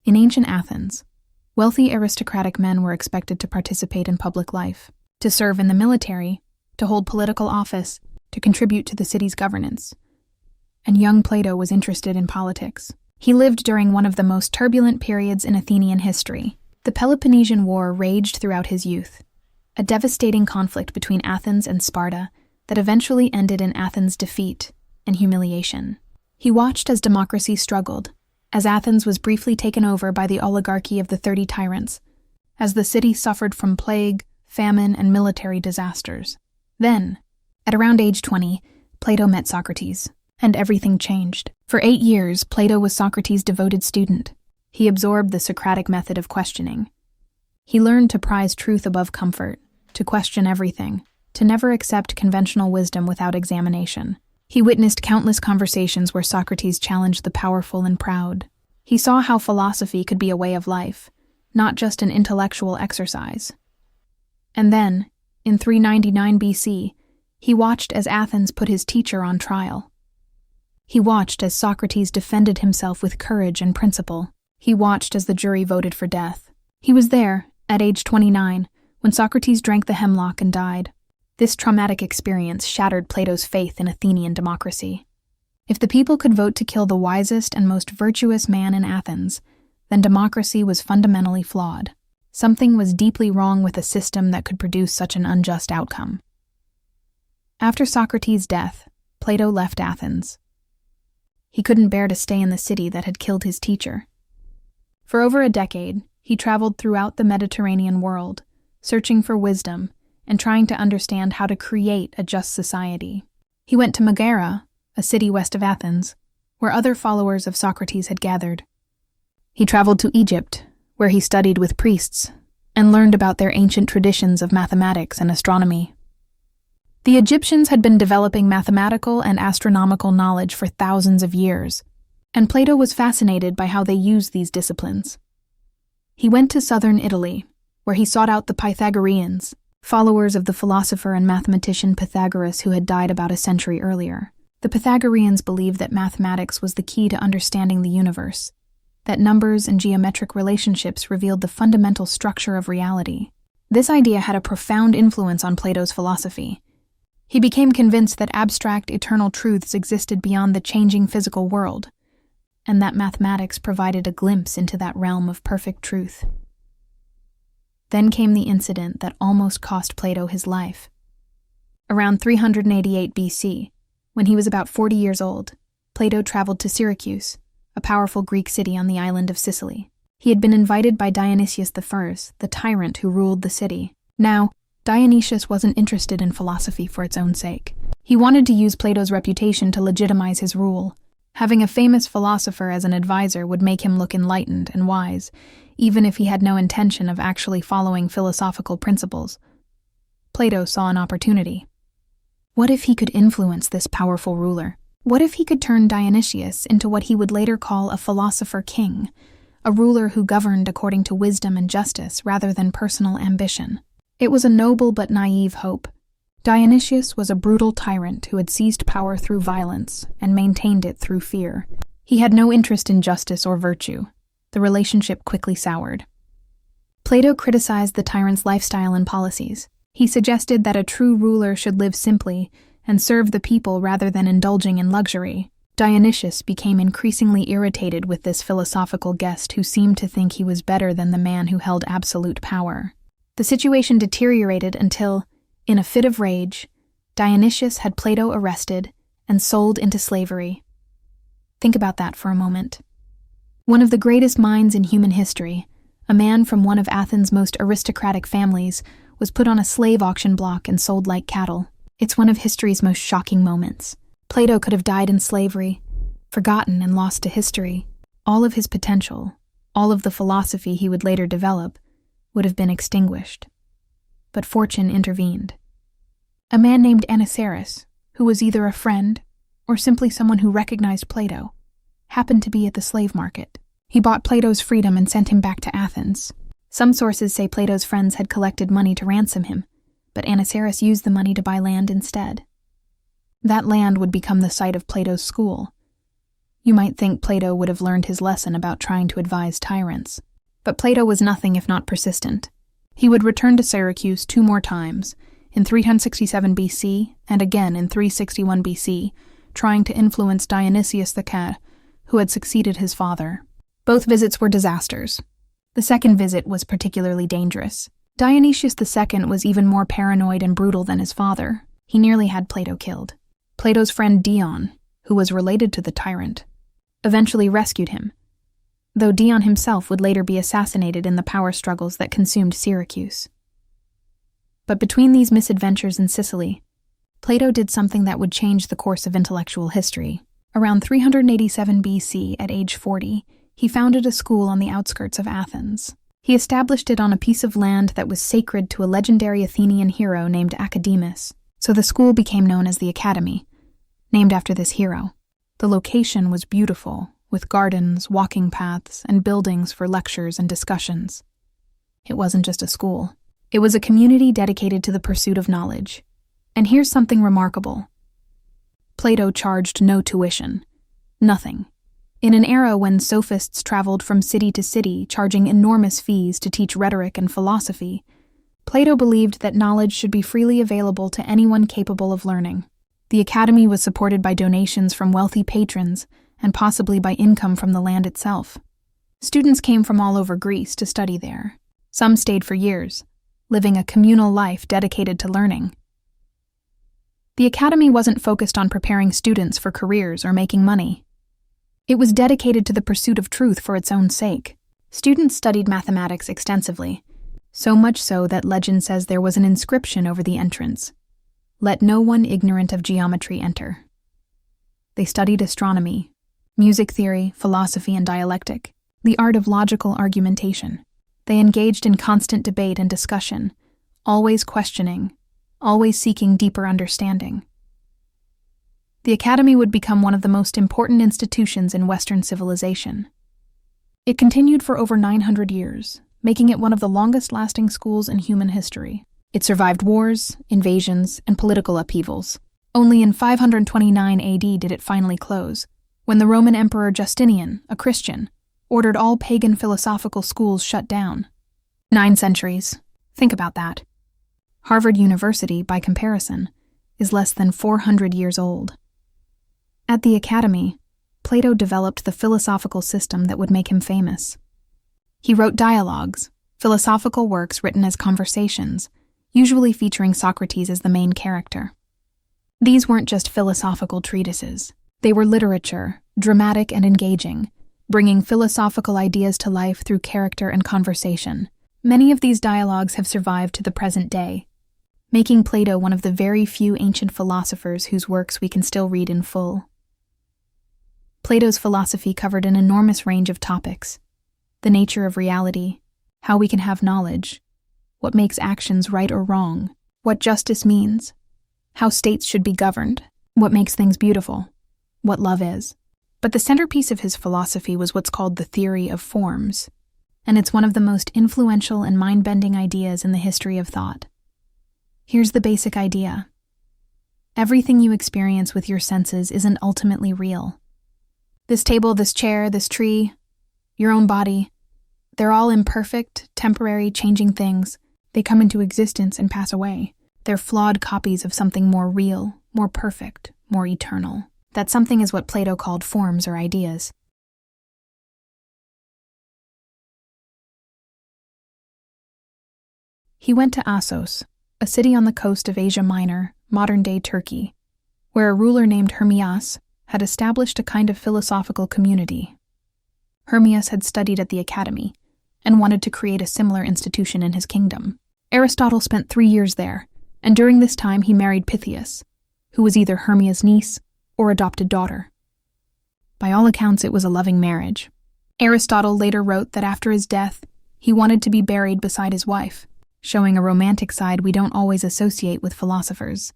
In ancient Athens, wealthy aristocratic men were expected to participate in public life, to serve in the military, to hold political office, to contribute to the city's governance. And young Plato was interested in politics. He lived during one of the most turbulent periods in Athenian history. The Peloponnesian War raged throughout his youth, a devastating conflict between Athens and Sparta that eventually ended in Athens' defeat and humiliation. He watched as democracy struggled, as Athens was briefly taken over by the oligarchy of the 30 tyrants, as the city suffered from plague, famine, and military disasters. Then, at around age 20, Plato met Socrates, and everything changed. For 8 years, Plato was Socrates' devoted student. He absorbed the Socratic method of questioning. He learned to prize truth above comfort, to question everything, to never accept conventional wisdom without examination. He witnessed countless conversations where Socrates challenged the powerful and proud. He saw how philosophy could be a way of life, not just an intellectual exercise. And then, in 399 BC, he watched as Athens put his teacher on trial. He watched as Socrates defended himself with courage and principle. He watched as the jury voted for death. He was there, at age 29, when Socrates drank the hemlock and died. This traumatic experience shattered Plato's faith in Athenian democracy. If the people could vote to kill the wisest and most virtuous man in Athens, then democracy was fundamentally flawed. Something was deeply wrong with a system that could produce such an unjust outcome. After Socrates' death, Plato left Athens. He couldn't bear to stay in the city that had killed his teacher. For over a decade, he traveled throughout the Mediterranean world, searching for wisdom and trying to understand how to create a just society. He went to Megara, a city west of Athens, where other followers of Socrates had gathered. He traveled to Egypt, where he studied with priests and learned about their ancient traditions of mathematics and astronomy. The Egyptians had been developing mathematical and astronomical knowledge for thousands of years, and Plato was fascinated by how they used these disciplines. He went to southern Italy, where he sought out the Pythagoreans, followers of the philosopher and mathematician Pythagoras who had died about a century earlier. The Pythagoreans believed that mathematics was the key to understanding the universe, that numbers and geometric relationships revealed the fundamental structure of reality. This idea had a profound influence on Plato's philosophy. He became convinced that abstract, eternal truths existed beyond the changing physical world, and that mathematics provided a glimpse into that realm of perfect truth. Then came the incident that almost cost Plato his life. Around 388 BC, when he was about 40 years old, Plato traveled to Syracuse, a powerful Greek city on the island of Sicily. He had been invited by Dionysius I, the tyrant who ruled the city. Now, Dionysius wasn't interested in philosophy for its own sake. He wanted to use Plato's reputation to legitimize his rule. Having a famous philosopher as an advisor would make him look enlightened and wise, even if he had no intention of actually following philosophical principles. Plato saw an opportunity. What if he could influence this powerful ruler? What if he could turn Dionysius into what he would later call a philosopher king, a ruler who governed according to wisdom and justice rather than personal ambition? It was a noble but naive hope. Dionysius was a brutal tyrant who had seized power through violence and maintained it through fear. He had no interest in justice or virtue. The relationship quickly soured. Plato criticized the tyrant's lifestyle and policies. He suggested that a true ruler should live simply and serve the people rather than indulging in luxury. Dionysius became increasingly irritated with this philosophical guest who seemed to think he was better than the man who held absolute power. The situation deteriorated until, in a fit of rage, Dionysius had Plato arrested and sold into slavery. Think about that for a moment. One of the greatest minds in human history, a man from one of Athens' most aristocratic families, was put on a slave auction block and sold like cattle. It's one of history's most shocking moments. Plato could have died in slavery, forgotten and lost to history. All of his potential, all of the philosophy he would later develop, would have been extinguished. But fortune intervened. A man named Anicetus, who was either a friend or simply someone who recognized Plato, happened to be at the slave market. He bought Plato's freedom and sent him back to Athens. Some sources say Plato's friends had collected money to ransom him, but Anicetus used the money to buy land instead. That land would become the site of Plato's school. You might think Plato would have learned his lesson about trying to advise tyrants, but Plato was nothing if not persistent. He would return to Syracuse 2 more times, in 367 BC and again in 361 BC, trying to influence Dionysius the Cat, who had succeeded his father. Both visits were disasters. The second visit was particularly dangerous. Dionysius II was even more paranoid and brutal than his father. He nearly had Plato killed. Plato's friend Dion, who was related to the tyrant, eventually rescued him, though Dion himself would later be assassinated in the power struggles that consumed Syracuse. But between these misadventures in Sicily, Plato did something that would change the course of intellectual history. Around 387 BC, at age 40, he founded a school on the outskirts of Athens. He established it on a piece of land that was sacred to a legendary Athenian hero named Academus, so the school became known as the Academy, named after this hero. The location was beautiful, with gardens, walking paths, and buildings for lectures and discussions. It wasn't just a school. It was a community dedicated to the pursuit of knowledge. And here's something remarkable. Plato charged no tuition. Nothing. In an era when sophists traveled from city to city, charging enormous fees to teach rhetoric and philosophy, Plato believed that knowledge should be freely available to anyone capable of learning. The academy was supported by donations from wealthy patrons and possibly by income from the land itself. Students came from all over Greece to study there. Some stayed for years, living a communal life dedicated to learning. The academy wasn't focused on preparing students for careers or making money. It was dedicated to the pursuit of truth for its own sake. Students studied mathematics extensively, so much so that legend says there was an inscription over the entrance: "Let no one ignorant of geometry enter." They studied astronomy, music theory, philosophy, and dialectic, the art of logical argumentation. They engaged in constant debate and discussion, always questioning, always seeking deeper understanding. The academy would become one of the most important institutions in Western civilization. It continued for over 900 years, making it one of the longest-lasting schools in human history. It survived wars, invasions, and political upheavals. Only in 529 AD did it finally close, when the Roman Emperor Justinian, a Christian, ordered all pagan philosophical schools shut down. 9 centuries. Think about that. Harvard University, by comparison, is less than 400 years old. At the academy, Plato developed the philosophical system that would make him famous. He wrote dialogues, philosophical works written as conversations, usually featuring Socrates as the main character. These weren't just philosophical treatises. They were literature, dramatic and engaging, bringing philosophical ideas to life through character and conversation. Many of these dialogues have survived to the present day, making Plato one of the very few ancient philosophers whose works we can still read in full. Plato's philosophy covered an enormous range of topics: the nature of reality, how we can have knowledge, what makes actions right or wrong, what justice means, how states should be governed, what makes things beautiful, what love is. But the centerpiece of his philosophy was what's called the theory of forms, and it's one of the most influential and mind-bending ideas in the history of thought. Here's the basic idea. Everything you experience with your senses isn't ultimately real. This table, this chair, this tree, your own body, they're all imperfect, temporary, changing things. They come into existence and pass away. They're flawed copies of something more real, more perfect, more eternal. That something is what Plato called forms or ideas. He went to Assos, a city on the coast of Asia Minor, modern-day Turkey, where a ruler named Hermias had established a kind of philosophical community. Hermias had studied at the academy and wanted to create a similar institution in his kingdom. Aristotle spent 3 years there, and during this time he married Pythias, who was either Hermias' niece or adopted daughter. By all accounts, it was a loving marriage. Aristotle later wrote that after his death, he wanted to be buried beside his wife. showing a romantic side we don't always associate with philosophers.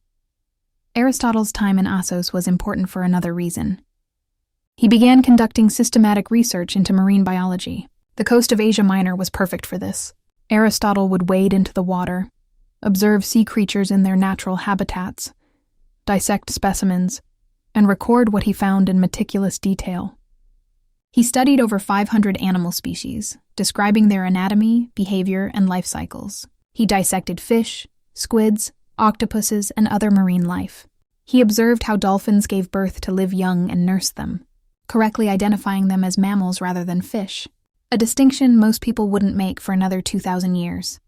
Aristotle's time in Assos was important for another reason. He began conducting systematic research into marine biology. The coast of Asia Minor was perfect for this. Aristotle would wade into the water, observe sea creatures in their natural habitats, dissect specimens, and record what he found in meticulous detail. He studied over 500 animal species, describing their anatomy, behavior, and life cycles. He dissected fish, squids, octopuses, and other marine life. He observed how dolphins gave birth to live young and nursed them, correctly identifying them as mammals rather than fish, a distinction most people wouldn't make for another 2,000 years.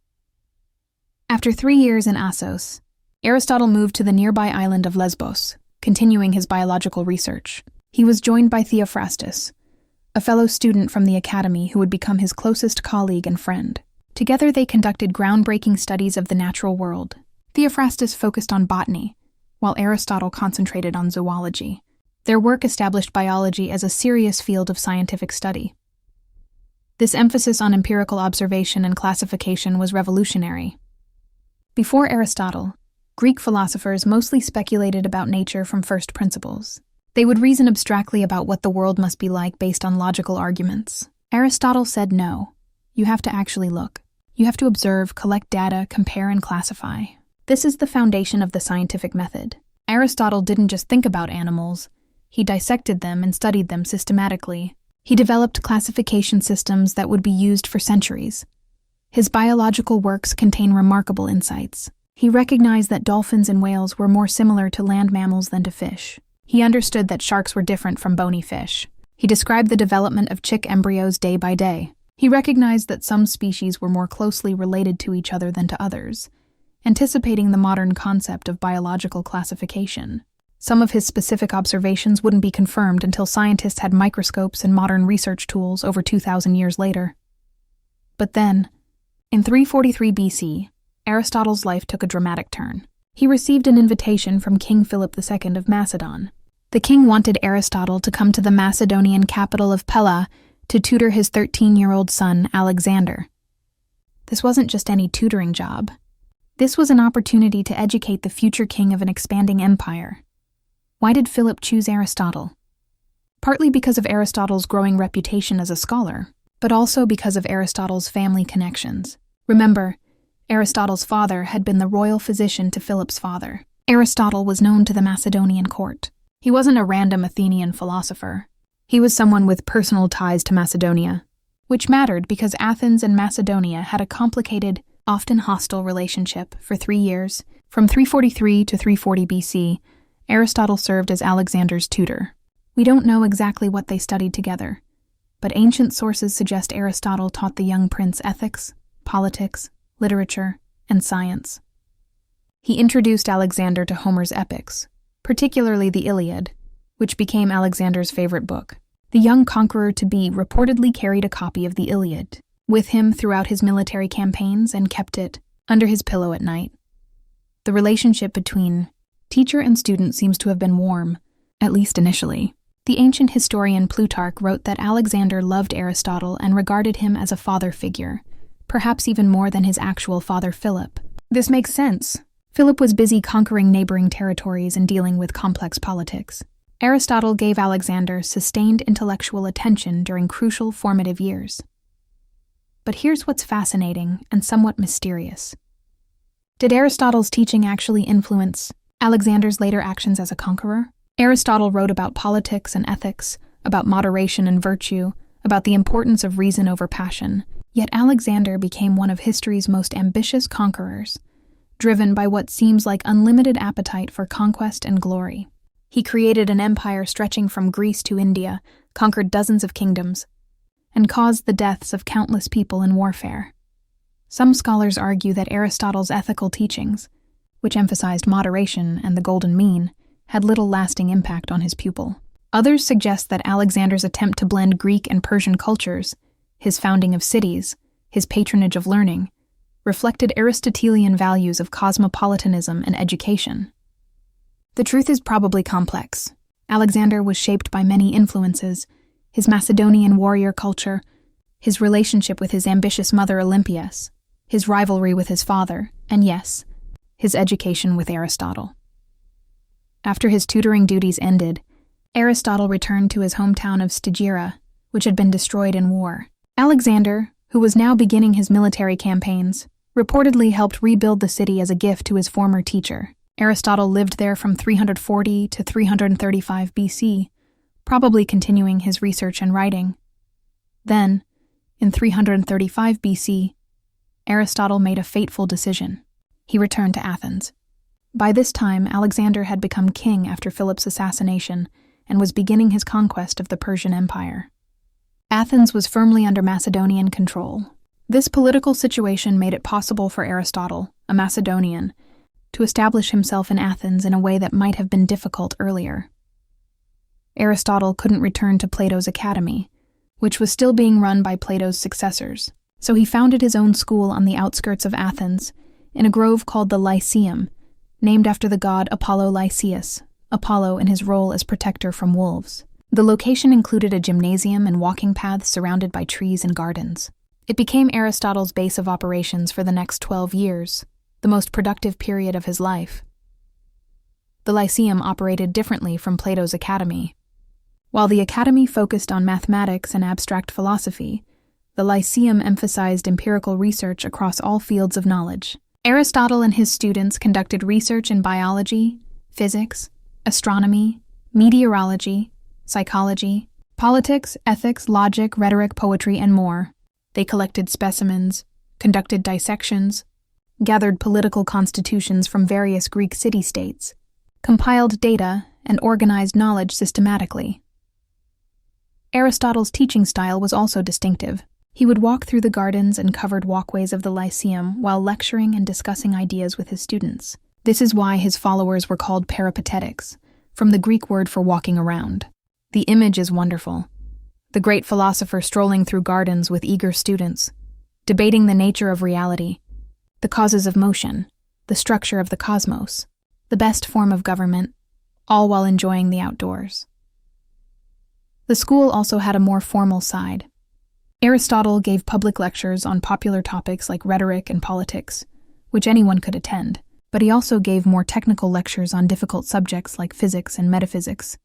After 3 years in Assos, Aristotle moved to the nearby island of Lesbos, continuing his biological research. He was joined by Theophrastus, a fellow student from the academy who would become his closest colleague and friend. Together they conducted groundbreaking studies of the natural world. Theophrastus focused on botany, while Aristotle concentrated on zoology. Their work established biology as a serious field of scientific study. This emphasis on empirical observation and classification was revolutionary. Before Aristotle, Greek philosophers mostly speculated about nature from first principles. They would reason abstractly about what the world must be like based on logical arguments. Aristotle said no. You have to actually look. You have to observe, collect data, compare, and classify. This is the foundation of the scientific method. Aristotle didn't just think about animals. He dissected them and studied them systematically. He developed classification systems that would be used for centuries. His biological works contain remarkable insights. He recognized that dolphins and whales were more similar to land mammals than to fish. He understood that sharks were different from bony fish. He described the development of chick embryos day by day. He recognized that some species were more closely related to each other than to others, anticipating the modern concept of biological classification. Some of his specific observations wouldn't be confirmed until scientists had microscopes and modern research tools over 2,000 years later. But then, in 343 BC, Aristotle's life took a dramatic turn. He received an invitation from King Philip II of Macedon. The king wanted Aristotle to come to the Macedonian capital of Pella to tutor his 13-year-old son, Alexander. This wasn't just any tutoring job. This was an opportunity to educate the future king of an expanding empire. Why did Philip choose Aristotle? Partly because of Aristotle's growing reputation as a scholar, but also because of Aristotle's family connections. Remember, Aristotle's father had been the royal physician to Philip's father. Aristotle was known to the Macedonian court. He wasn't a random Athenian philosopher. He was someone with personal ties to Macedonia, which mattered because Athens and Macedonia had a complicated, often hostile relationship for 3 years. From 343 to 340 BC, Aristotle served as Alexander's tutor. We don't know exactly what they studied together, but ancient sources suggest Aristotle taught the young prince ethics, politics, literature, and science. He introduced Alexander to Homer's epics, particularly the Iliad, which became Alexander's favorite book. The young conqueror-to-be reportedly carried a copy of the Iliad with him throughout his military campaigns and kept it under his pillow at night. The relationship between teacher and student seems to have been warm, at least initially. The ancient historian Plutarch wrote that Alexander loved Aristotle and regarded him as a father figure, perhaps even more than his actual father Philip. This makes sense. Philip was busy conquering neighboring territories and dealing with complex politics. Aristotle gave Alexander sustained intellectual attention during crucial formative years. But here's what's fascinating and somewhat mysterious. Did Aristotle's teaching actually influence Alexander's later actions as a conqueror? Aristotle wrote about politics and ethics, about moderation and virtue, about the importance of reason over passion. Yet Alexander became one of history's most ambitious conquerors, driven by what seems like unlimited appetite for conquest and glory. He created an empire stretching from Greece to India, conquered dozens of kingdoms, and caused the deaths of countless people in warfare. Some scholars argue that Aristotle's ethical teachings, which emphasized moderation and the golden mean, had little lasting impact on his pupil. Others suggest that Alexander's attempt to blend Greek and Persian cultures, his founding of cities, his patronage of learning, reflected Aristotelian values of cosmopolitanism and education. The truth is probably complex. Alexander was shaped by many influences: his Macedonian warrior culture, his relationship with his ambitious mother Olympias, his rivalry with his father, and yes, his education with Aristotle. After his tutoring duties ended, Aristotle returned to his hometown of Stagira, which had been destroyed in war. Alexander, who was now beginning his military campaigns, reportedly helped rebuild the city as a gift to his former teacher. Aristotle lived there from 340 to 335 BC, probably continuing his research and writing. Then, in 335 BC, Aristotle made a fateful decision. He returned to Athens. By this time, Alexander had become king after Philip's assassination and was beginning his conquest of the Persian Empire. Athens was firmly under Macedonian control. This political situation made it possible for Aristotle, a Macedonian, to establish himself in Athens in a way that might have been difficult earlier. Aristotle couldn't return to Plato's academy, which was still being run by Plato's successors, so he founded his own school on the outskirts of Athens, in a grove called the Lyceum, named after the god Apollo Lycaeus, Apollo in his role as protector from wolves. The location included a gymnasium and walking paths surrounded by trees and gardens. It became Aristotle's base of operations for the next 12 years, the most productive period of his life. The Lyceum operated differently from Plato's academy. While the academy focused on mathematics and abstract philosophy, the Lyceum emphasized empirical research across all fields of knowledge. Aristotle and his students conducted research in biology, physics, astronomy, meteorology, psychology, politics, ethics, logic, rhetoric, poetry, and more. They collected specimens, conducted dissections, gathered political constitutions from various Greek city-states, compiled data, and organized knowledge systematically. Aristotle's teaching style was also distinctive. He would walk through the gardens and covered walkways of the Lyceum while lecturing and discussing ideas with his students. This is why his followers were called peripatetics, from the Greek word for walking around. The image is wonderful. The great philosopher strolling through gardens with eager students, debating the nature of reality, the causes of motion, the structure of the cosmos, the best form of government, all while enjoying the outdoors. The school also had a more formal side. Aristotle gave public lectures on popular topics like rhetoric and politics, which anyone could attend, but he also gave more technical lectures on difficult subjects like physics and metaphysics,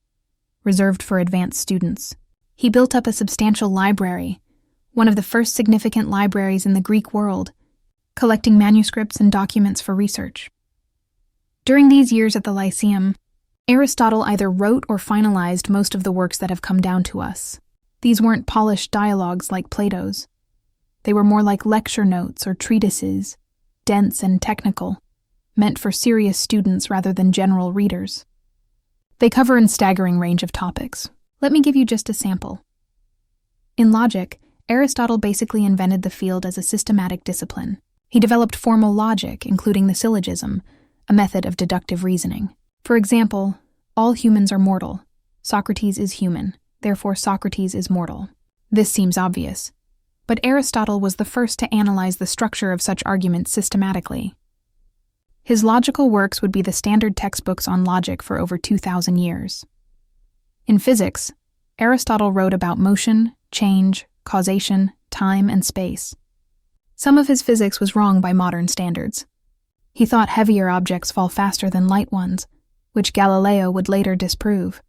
reserved for advanced students. He built up a substantial library, one of the first significant libraries in the Greek world, collecting manuscripts and documents for research. During these years at the Lyceum, Aristotle either wrote or finalized most of the works that have come down to us. These weren't polished dialogues like Plato's. They were more like lecture notes or treatises, dense and technical, meant for serious students rather than general readers. They cover a staggering range of topics. Let me give you just a sample. In logic, Aristotle basically invented the field as a systematic discipline. He developed formal logic, including the syllogism, a method of deductive reasoning. For example, all humans are mortal. Socrates is human, therefore Socrates is mortal. This seems obvious, but Aristotle was the first to analyze the structure of such arguments systematically. His logical works would be the standard textbooks on logic for over 2,000 years. In physics, Aristotle wrote about motion, change, causation, time, and space. Some of his physics was wrong by modern standards. He thought heavier objects fall faster than light ones, which Galileo would later disprove.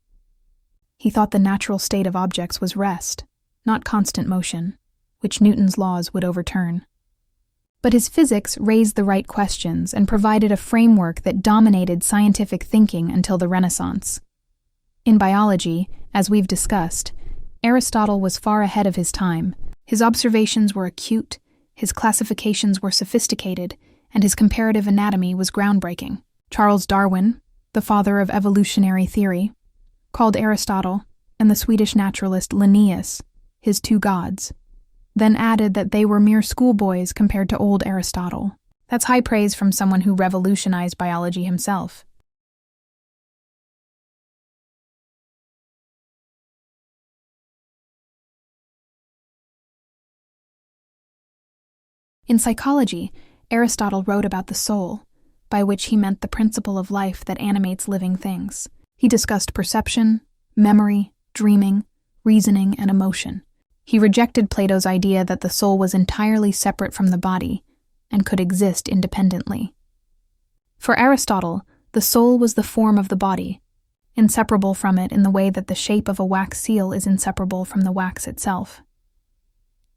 He thought the natural state of objects was rest, not constant motion, which Newton's laws would overturn. But his physics raised the right questions and provided a framework that dominated scientific thinking until the Renaissance. In biology, as we've discussed, Aristotle was far ahead of his time. His observations were acute, his classifications were sophisticated, and his comparative anatomy was groundbreaking. Charles Darwin, the father of evolutionary theory, called Aristotle and the Swedish naturalist Linnaeus his two gods, then added that they were mere schoolboys compared to old Aristotle. That's high praise from someone who revolutionized biology himself. In psychology, Aristotle wrote about the soul, by which he meant the principle of life that animates living things. He discussed perception, memory, dreaming, reasoning, and emotion. He rejected Plato's idea that the soul was entirely separate from the body, and could exist independently. For Aristotle, the soul was the form of the body, inseparable from it in the way that the shape of a wax seal is inseparable from the wax itself.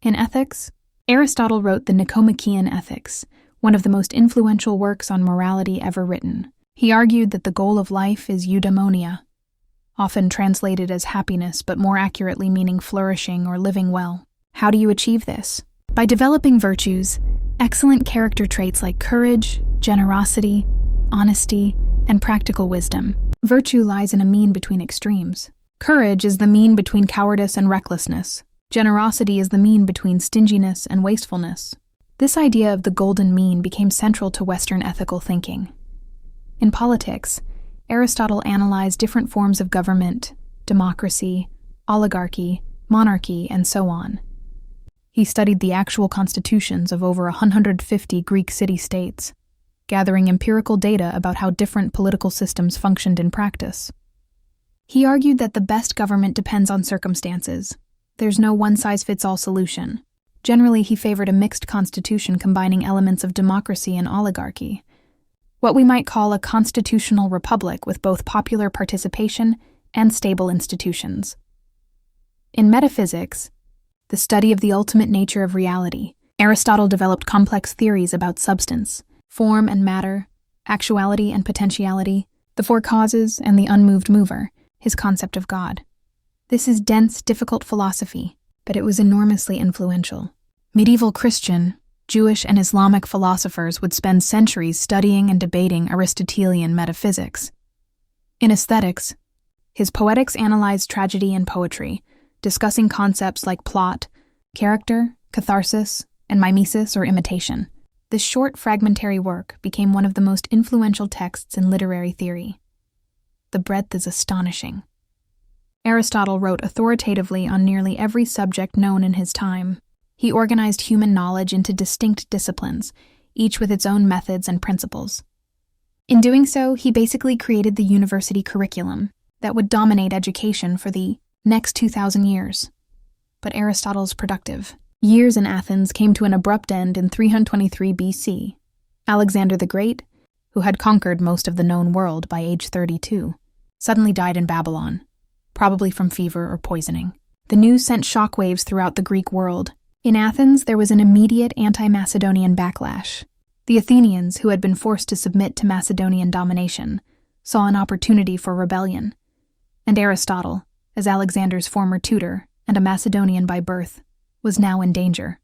In ethics, Aristotle wrote the Nicomachean Ethics, one of the most influential works on morality ever written. He argued that the goal of life is eudaimonia, often translated as happiness but more accurately meaning flourishing or living well. How do you achieve this? By developing virtues, excellent character traits like courage, generosity, honesty, and practical wisdom. Virtue lies in a mean between extremes. Courage is the mean between cowardice and recklessness. Generosity is the mean between stinginess and wastefulness. This idea of the golden mean became central to Western ethical thinking. In politics, Aristotle analyzed different forms of government, democracy, oligarchy, monarchy, and so on. He studied the actual constitutions of over 150 Greek city-states, gathering empirical data about how different political systems functioned in practice. He argued that the best government depends on circumstances. There's no one-size-fits-all solution. Generally, he favored a mixed constitution combining elements of democracy and oligarchy, what we might call a constitutional republic with both popular participation and stable institutions. In metaphysics, the study of the ultimate nature of reality, Aristotle developed complex theories about substance, form and matter, actuality and potentiality, the four causes, and the unmoved mover, his concept of God. This is dense, difficult philosophy, but it was enormously influential. Medieval Christian, Jewish, and Islamic philosophers would spend centuries studying and debating Aristotelian metaphysics. In aesthetics, his Poetics analyzed tragedy and poetry, discussing concepts like plot, character, catharsis, and mimesis or imitation. This short, fragmentary work became one of the most influential texts in literary theory. The breadth is astonishing. Aristotle wrote authoritatively on nearly every subject known in his time. He organized human knowledge into distinct disciplines, each with its own methods and principles. In doing so, he basically created the university curriculum that would dominate education for the next 2,000 years. But Aristotle's productive years in Athens came to an abrupt end in 323 BC. Alexander the Great, who had conquered most of the known world by age 32, suddenly died in Babylon, probably from fever or poisoning. The news sent shockwaves throughout the Greek world. In Athens, there was an immediate anti-Macedonian backlash. The Athenians, who had been forced to submit to Macedonian domination, saw an opportunity for rebellion. And Aristotle, as Alexander's former tutor and a Macedonian by birth, was now in danger.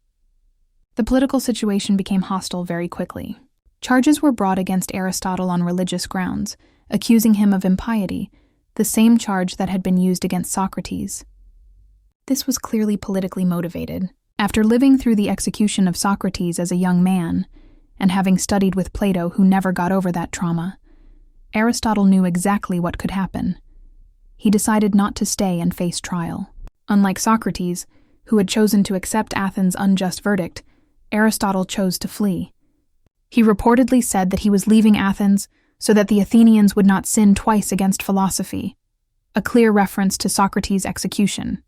The political situation became hostile very quickly. Charges were brought against Aristotle on religious grounds, accusing him of impiety, the same charge that had been used against Socrates. This was clearly politically motivated. After living through the execution of Socrates as a young man, and having studied with Plato who never got over that trauma, Aristotle knew exactly what could happen. He decided not to stay and face trial. Unlike Socrates, who had chosen to accept Athens' unjust verdict, Aristotle chose to flee. He reportedly said that he was leaving Athens so that the Athenians would not sin twice against philosophy, a clear reference to Socrates' execution.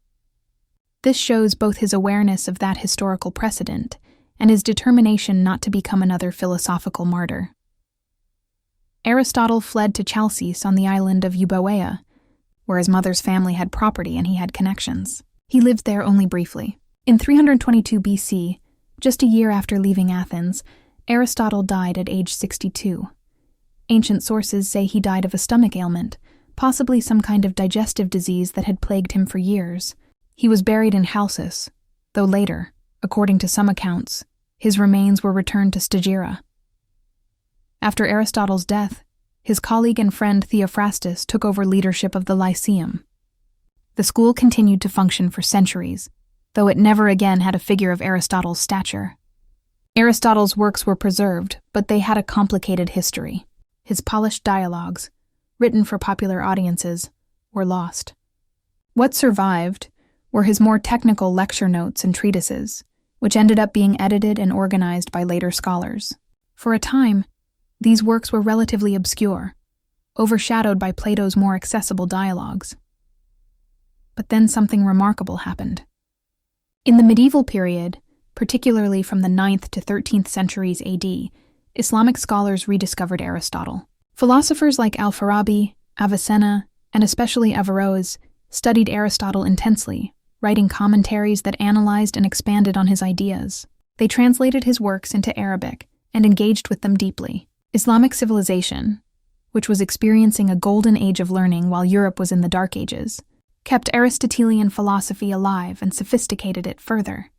This shows both his awareness of that historical precedent and his determination not to become another philosophical martyr. Aristotle fled to Chalcis on the island of Euboea, where his mother's family had property and he had connections. He lived there only briefly. In 322 BC, just a year after leaving Athens, Aristotle died at age 62. Ancient sources say he died of a stomach ailment, possibly some kind of digestive disease that had plagued him for years. He was buried in Chalcis, though later, according to some accounts, his remains were returned to Stagira. After Aristotle's death, his colleague and friend Theophrastus took over leadership of the Lyceum. The school continued to function for centuries, though it never again had a figure of Aristotle's stature. Aristotle's works were preserved, but they had a complicated history. His polished dialogues, written for popular audiences, were lost. What survived were his more technical lecture notes and treatises, which ended up being edited and organized by later scholars. For a time, these works were relatively obscure, overshadowed by Plato's more accessible dialogues. But then something remarkable happened. In the medieval period, particularly from the 9th to 13th centuries AD, Islamic scholars rediscovered Aristotle. Philosophers like Al-Farabi, Avicenna, and especially Averroes studied Aristotle intensely, writing commentaries that analyzed and expanded on his ideas. They translated his works into Arabic and engaged with them deeply. Islamic civilization, which was experiencing a golden age of learning while Europe was in the Dark Ages, kept Aristotelian philosophy alive and sophisticated it further.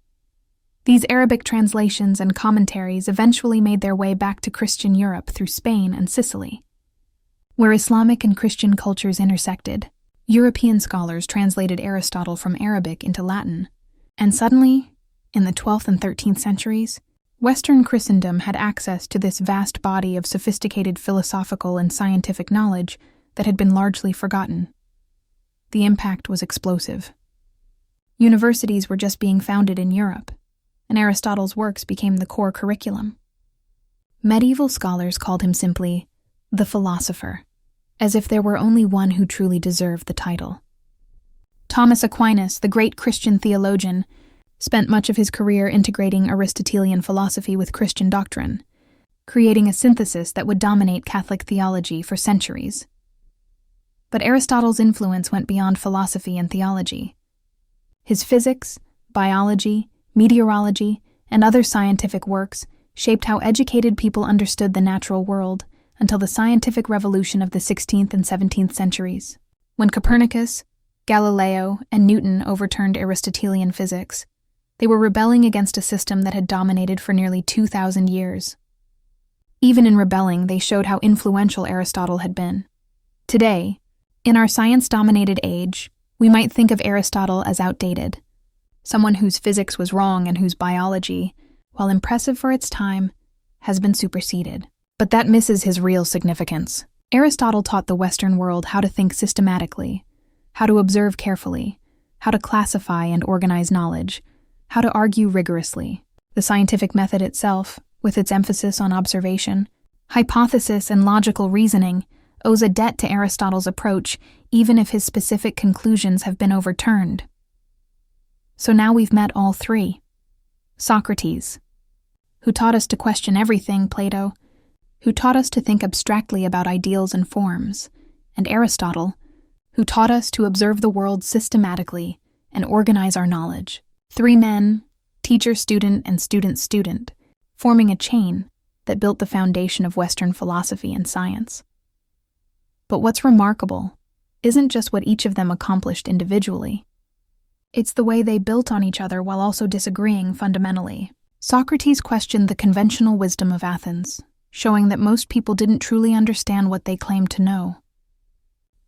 These Arabic translations and commentaries eventually made their way back to Christian Europe through Spain and Sicily. Where Islamic and Christian cultures intersected, European scholars translated Aristotle from Arabic into Latin, and suddenly, in the 12th and 13th centuries, Western Christendom had access to this vast body of sophisticated philosophical and scientific knowledge that had been largely forgotten. The impact was explosive. Universities were just being founded in Europe, and Aristotle's works became the core curriculum. Medieval scholars called him simply the Philosopher, as if there were only one who truly deserved the title. Thomas Aquinas, the great Christian theologian, spent much of his career integrating Aristotelian philosophy with Christian doctrine, creating a synthesis that would dominate Catholic theology for centuries. But Aristotle's influence went beyond philosophy and theology. His physics, biology, meteorology, and other scientific works shaped how educated people understood the natural world until the scientific revolution of the 16th and 17th centuries. When Copernicus, Galileo, and Newton overturned Aristotelian physics, they were rebelling against a system that had dominated for nearly 2,000 years. Even in rebelling, they showed how influential Aristotle had been. Today, in our science-dominated age, we might think of Aristotle as outdated, someone whose physics was wrong and whose biology, while impressive for its time, has been superseded. But that misses his real significance. Aristotle taught the Western world how to think systematically, how to observe carefully, how to classify and organize knowledge, how to argue rigorously. The scientific method itself, with its emphasis on observation, hypothesis, and logical reasoning, owes a debt to Aristotle's approach, even if his specific conclusions have been overturned. So now we've met all three. Socrates, who taught us to question everything, Plato, who taught us to think abstractly about ideals and forms, and Aristotle, who taught us to observe the world systematically and organize our knowledge. Three men, teacher-student and student-student, forming a chain that built the foundation of Western philosophy and science. But what's remarkable isn't just what each of them accomplished individually. It's the way they built on each other while also disagreeing fundamentally. Socrates questioned the conventional wisdom of Athens, showing that most people didn't truly understand what they claimed to know.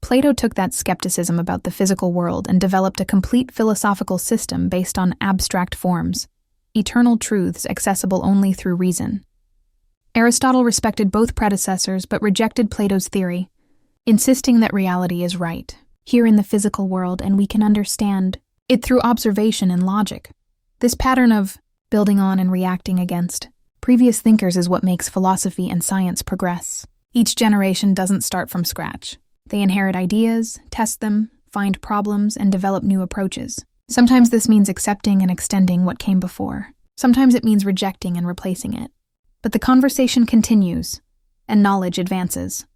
Plato took that skepticism about the physical world and developed a complete philosophical system based on abstract forms, eternal truths accessible only through reason. Aristotle respected both predecessors but rejected Plato's theory, insisting that reality is right, here in the physical world, and we can understand it through observation and logic. This pattern of building on and reacting against previous thinkers is what makes philosophy and science progress. Each generation doesn't start from scratch. They inherit ideas, test them, find problems, and develop new approaches. Sometimes this means accepting and extending what came before. Sometimes it means rejecting and replacing it. But the conversation continues, and knowledge advances.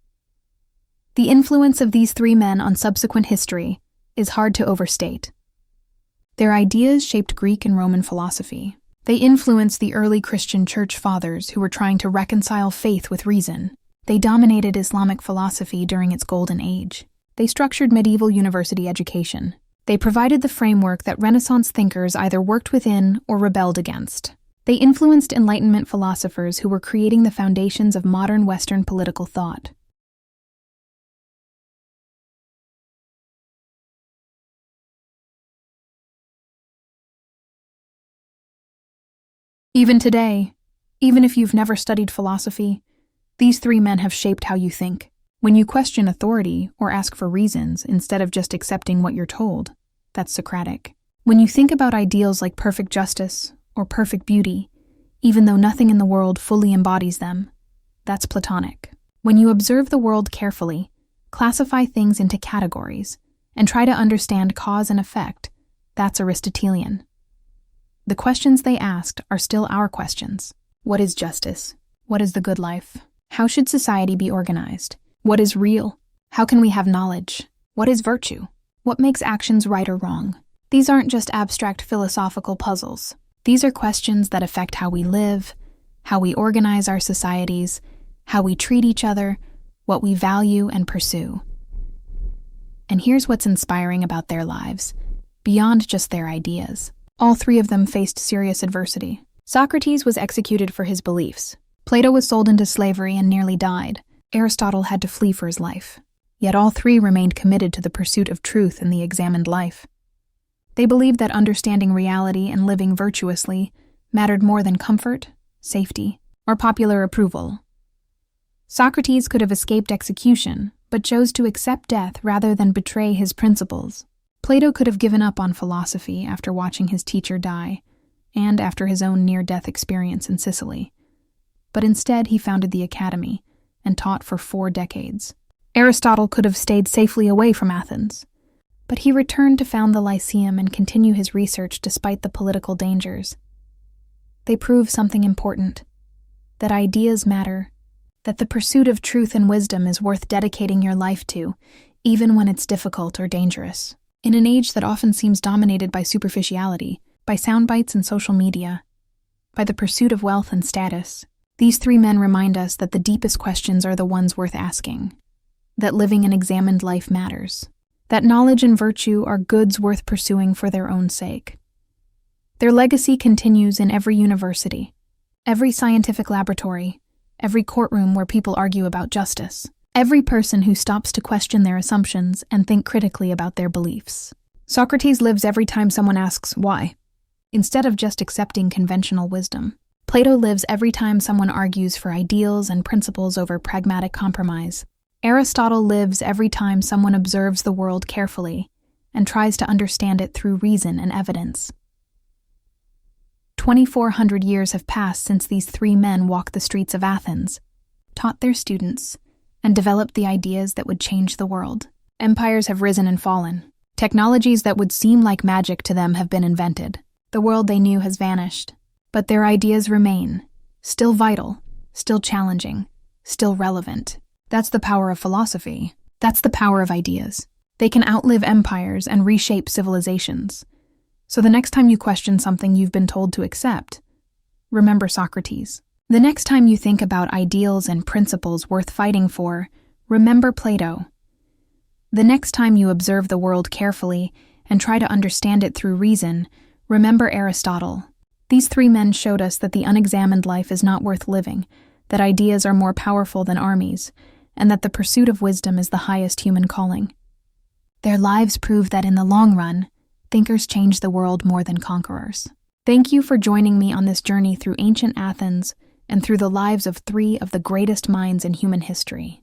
The influence of these three men on subsequent history is hard to overstate. Their ideas shaped Greek and Roman philosophy. They influenced the early Christian church fathers who were trying to reconcile faith with reason. They dominated Islamic philosophy during its golden age. They structured medieval university education. They provided the framework that Renaissance thinkers either worked within or rebelled against. They influenced Enlightenment philosophers who were creating the foundations of modern Western political thought. Even today, even if you've never studied philosophy, these three men have shaped how you think. When you question authority or ask for reasons instead of just accepting what you're told, that's Socratic. When you think about ideals like perfect justice or perfect beauty, even though nothing in the world fully embodies them, that's Platonic. When you observe the world carefully, classify things into categories, and try to understand cause and effect, that's Aristotelian. The questions they asked are still our questions. What is justice? What is the good life? How should society be organized? What is real? How can we have knowledge? What is virtue? What makes actions right or wrong? These aren't just abstract philosophical puzzles. These are questions that affect how we live, how we organize our societies, how we treat each other, what we value and pursue. And here's what's inspiring about their lives, beyond just their ideas. All three of them faced serious adversity. Socrates was executed for his beliefs. Plato was sold into slavery and nearly died. Aristotle had to flee for his life. Yet all three remained committed to the pursuit of truth in the examined life. They believed that understanding reality and living virtuously mattered more than comfort, safety, or popular approval. Socrates could have escaped execution, but chose to accept death rather than betray his principles. Plato could have given up on philosophy after watching his teacher die, and after his own near-death experience in Sicily. But instead he founded the academy and taught for 4 decades. Aristotle could have stayed safely away from Athens, but he returned to found the Lyceum and continue his research despite the political dangers. They prove something important, that ideas matter, that the pursuit of truth and wisdom is worth dedicating your life to, even when it's difficult or dangerous. In an age that often seems dominated by superficiality, by sound bites and social media, by the pursuit of wealth and status, these 3 men remind us that the deepest questions are the ones worth asking, that living an examined life matters, that knowledge and virtue are goods worth pursuing for their own sake. Their legacy continues in every university, every scientific laboratory, every courtroom where people argue about justice, every person who stops to question their assumptions and think critically about their beliefs. Socrates lives every time someone asks why, instead of just accepting conventional wisdom. Plato lives every time someone argues for ideals and principles over pragmatic compromise. Aristotle lives every time someone observes the world carefully and tries to understand it through reason and evidence. 2,400 years have passed since these 3 men walked the streets of Athens, taught their students, and developed the ideas that would change the world. Empires have risen and fallen. Technologies that would seem like magic to them have been invented. The world they knew has vanished. But their ideas remain, still vital, still challenging, still relevant. That's the power of philosophy. That's the power of ideas. They can outlive empires and reshape civilizations. So the next time you question something you've been told to accept, remember Socrates. The next time you think about ideals and principles worth fighting for, remember Plato. The next time you observe the world carefully and try to understand it through reason, remember Aristotle. These 3 men showed us that the unexamined life is not worth living, that ideas are more powerful than armies, and that the pursuit of wisdom is the highest human calling. Their lives prove that in the long run, thinkers change the world more than conquerors. Thank you for joining me on this journey through ancient Athens and through the lives of 3 of the greatest minds in human history.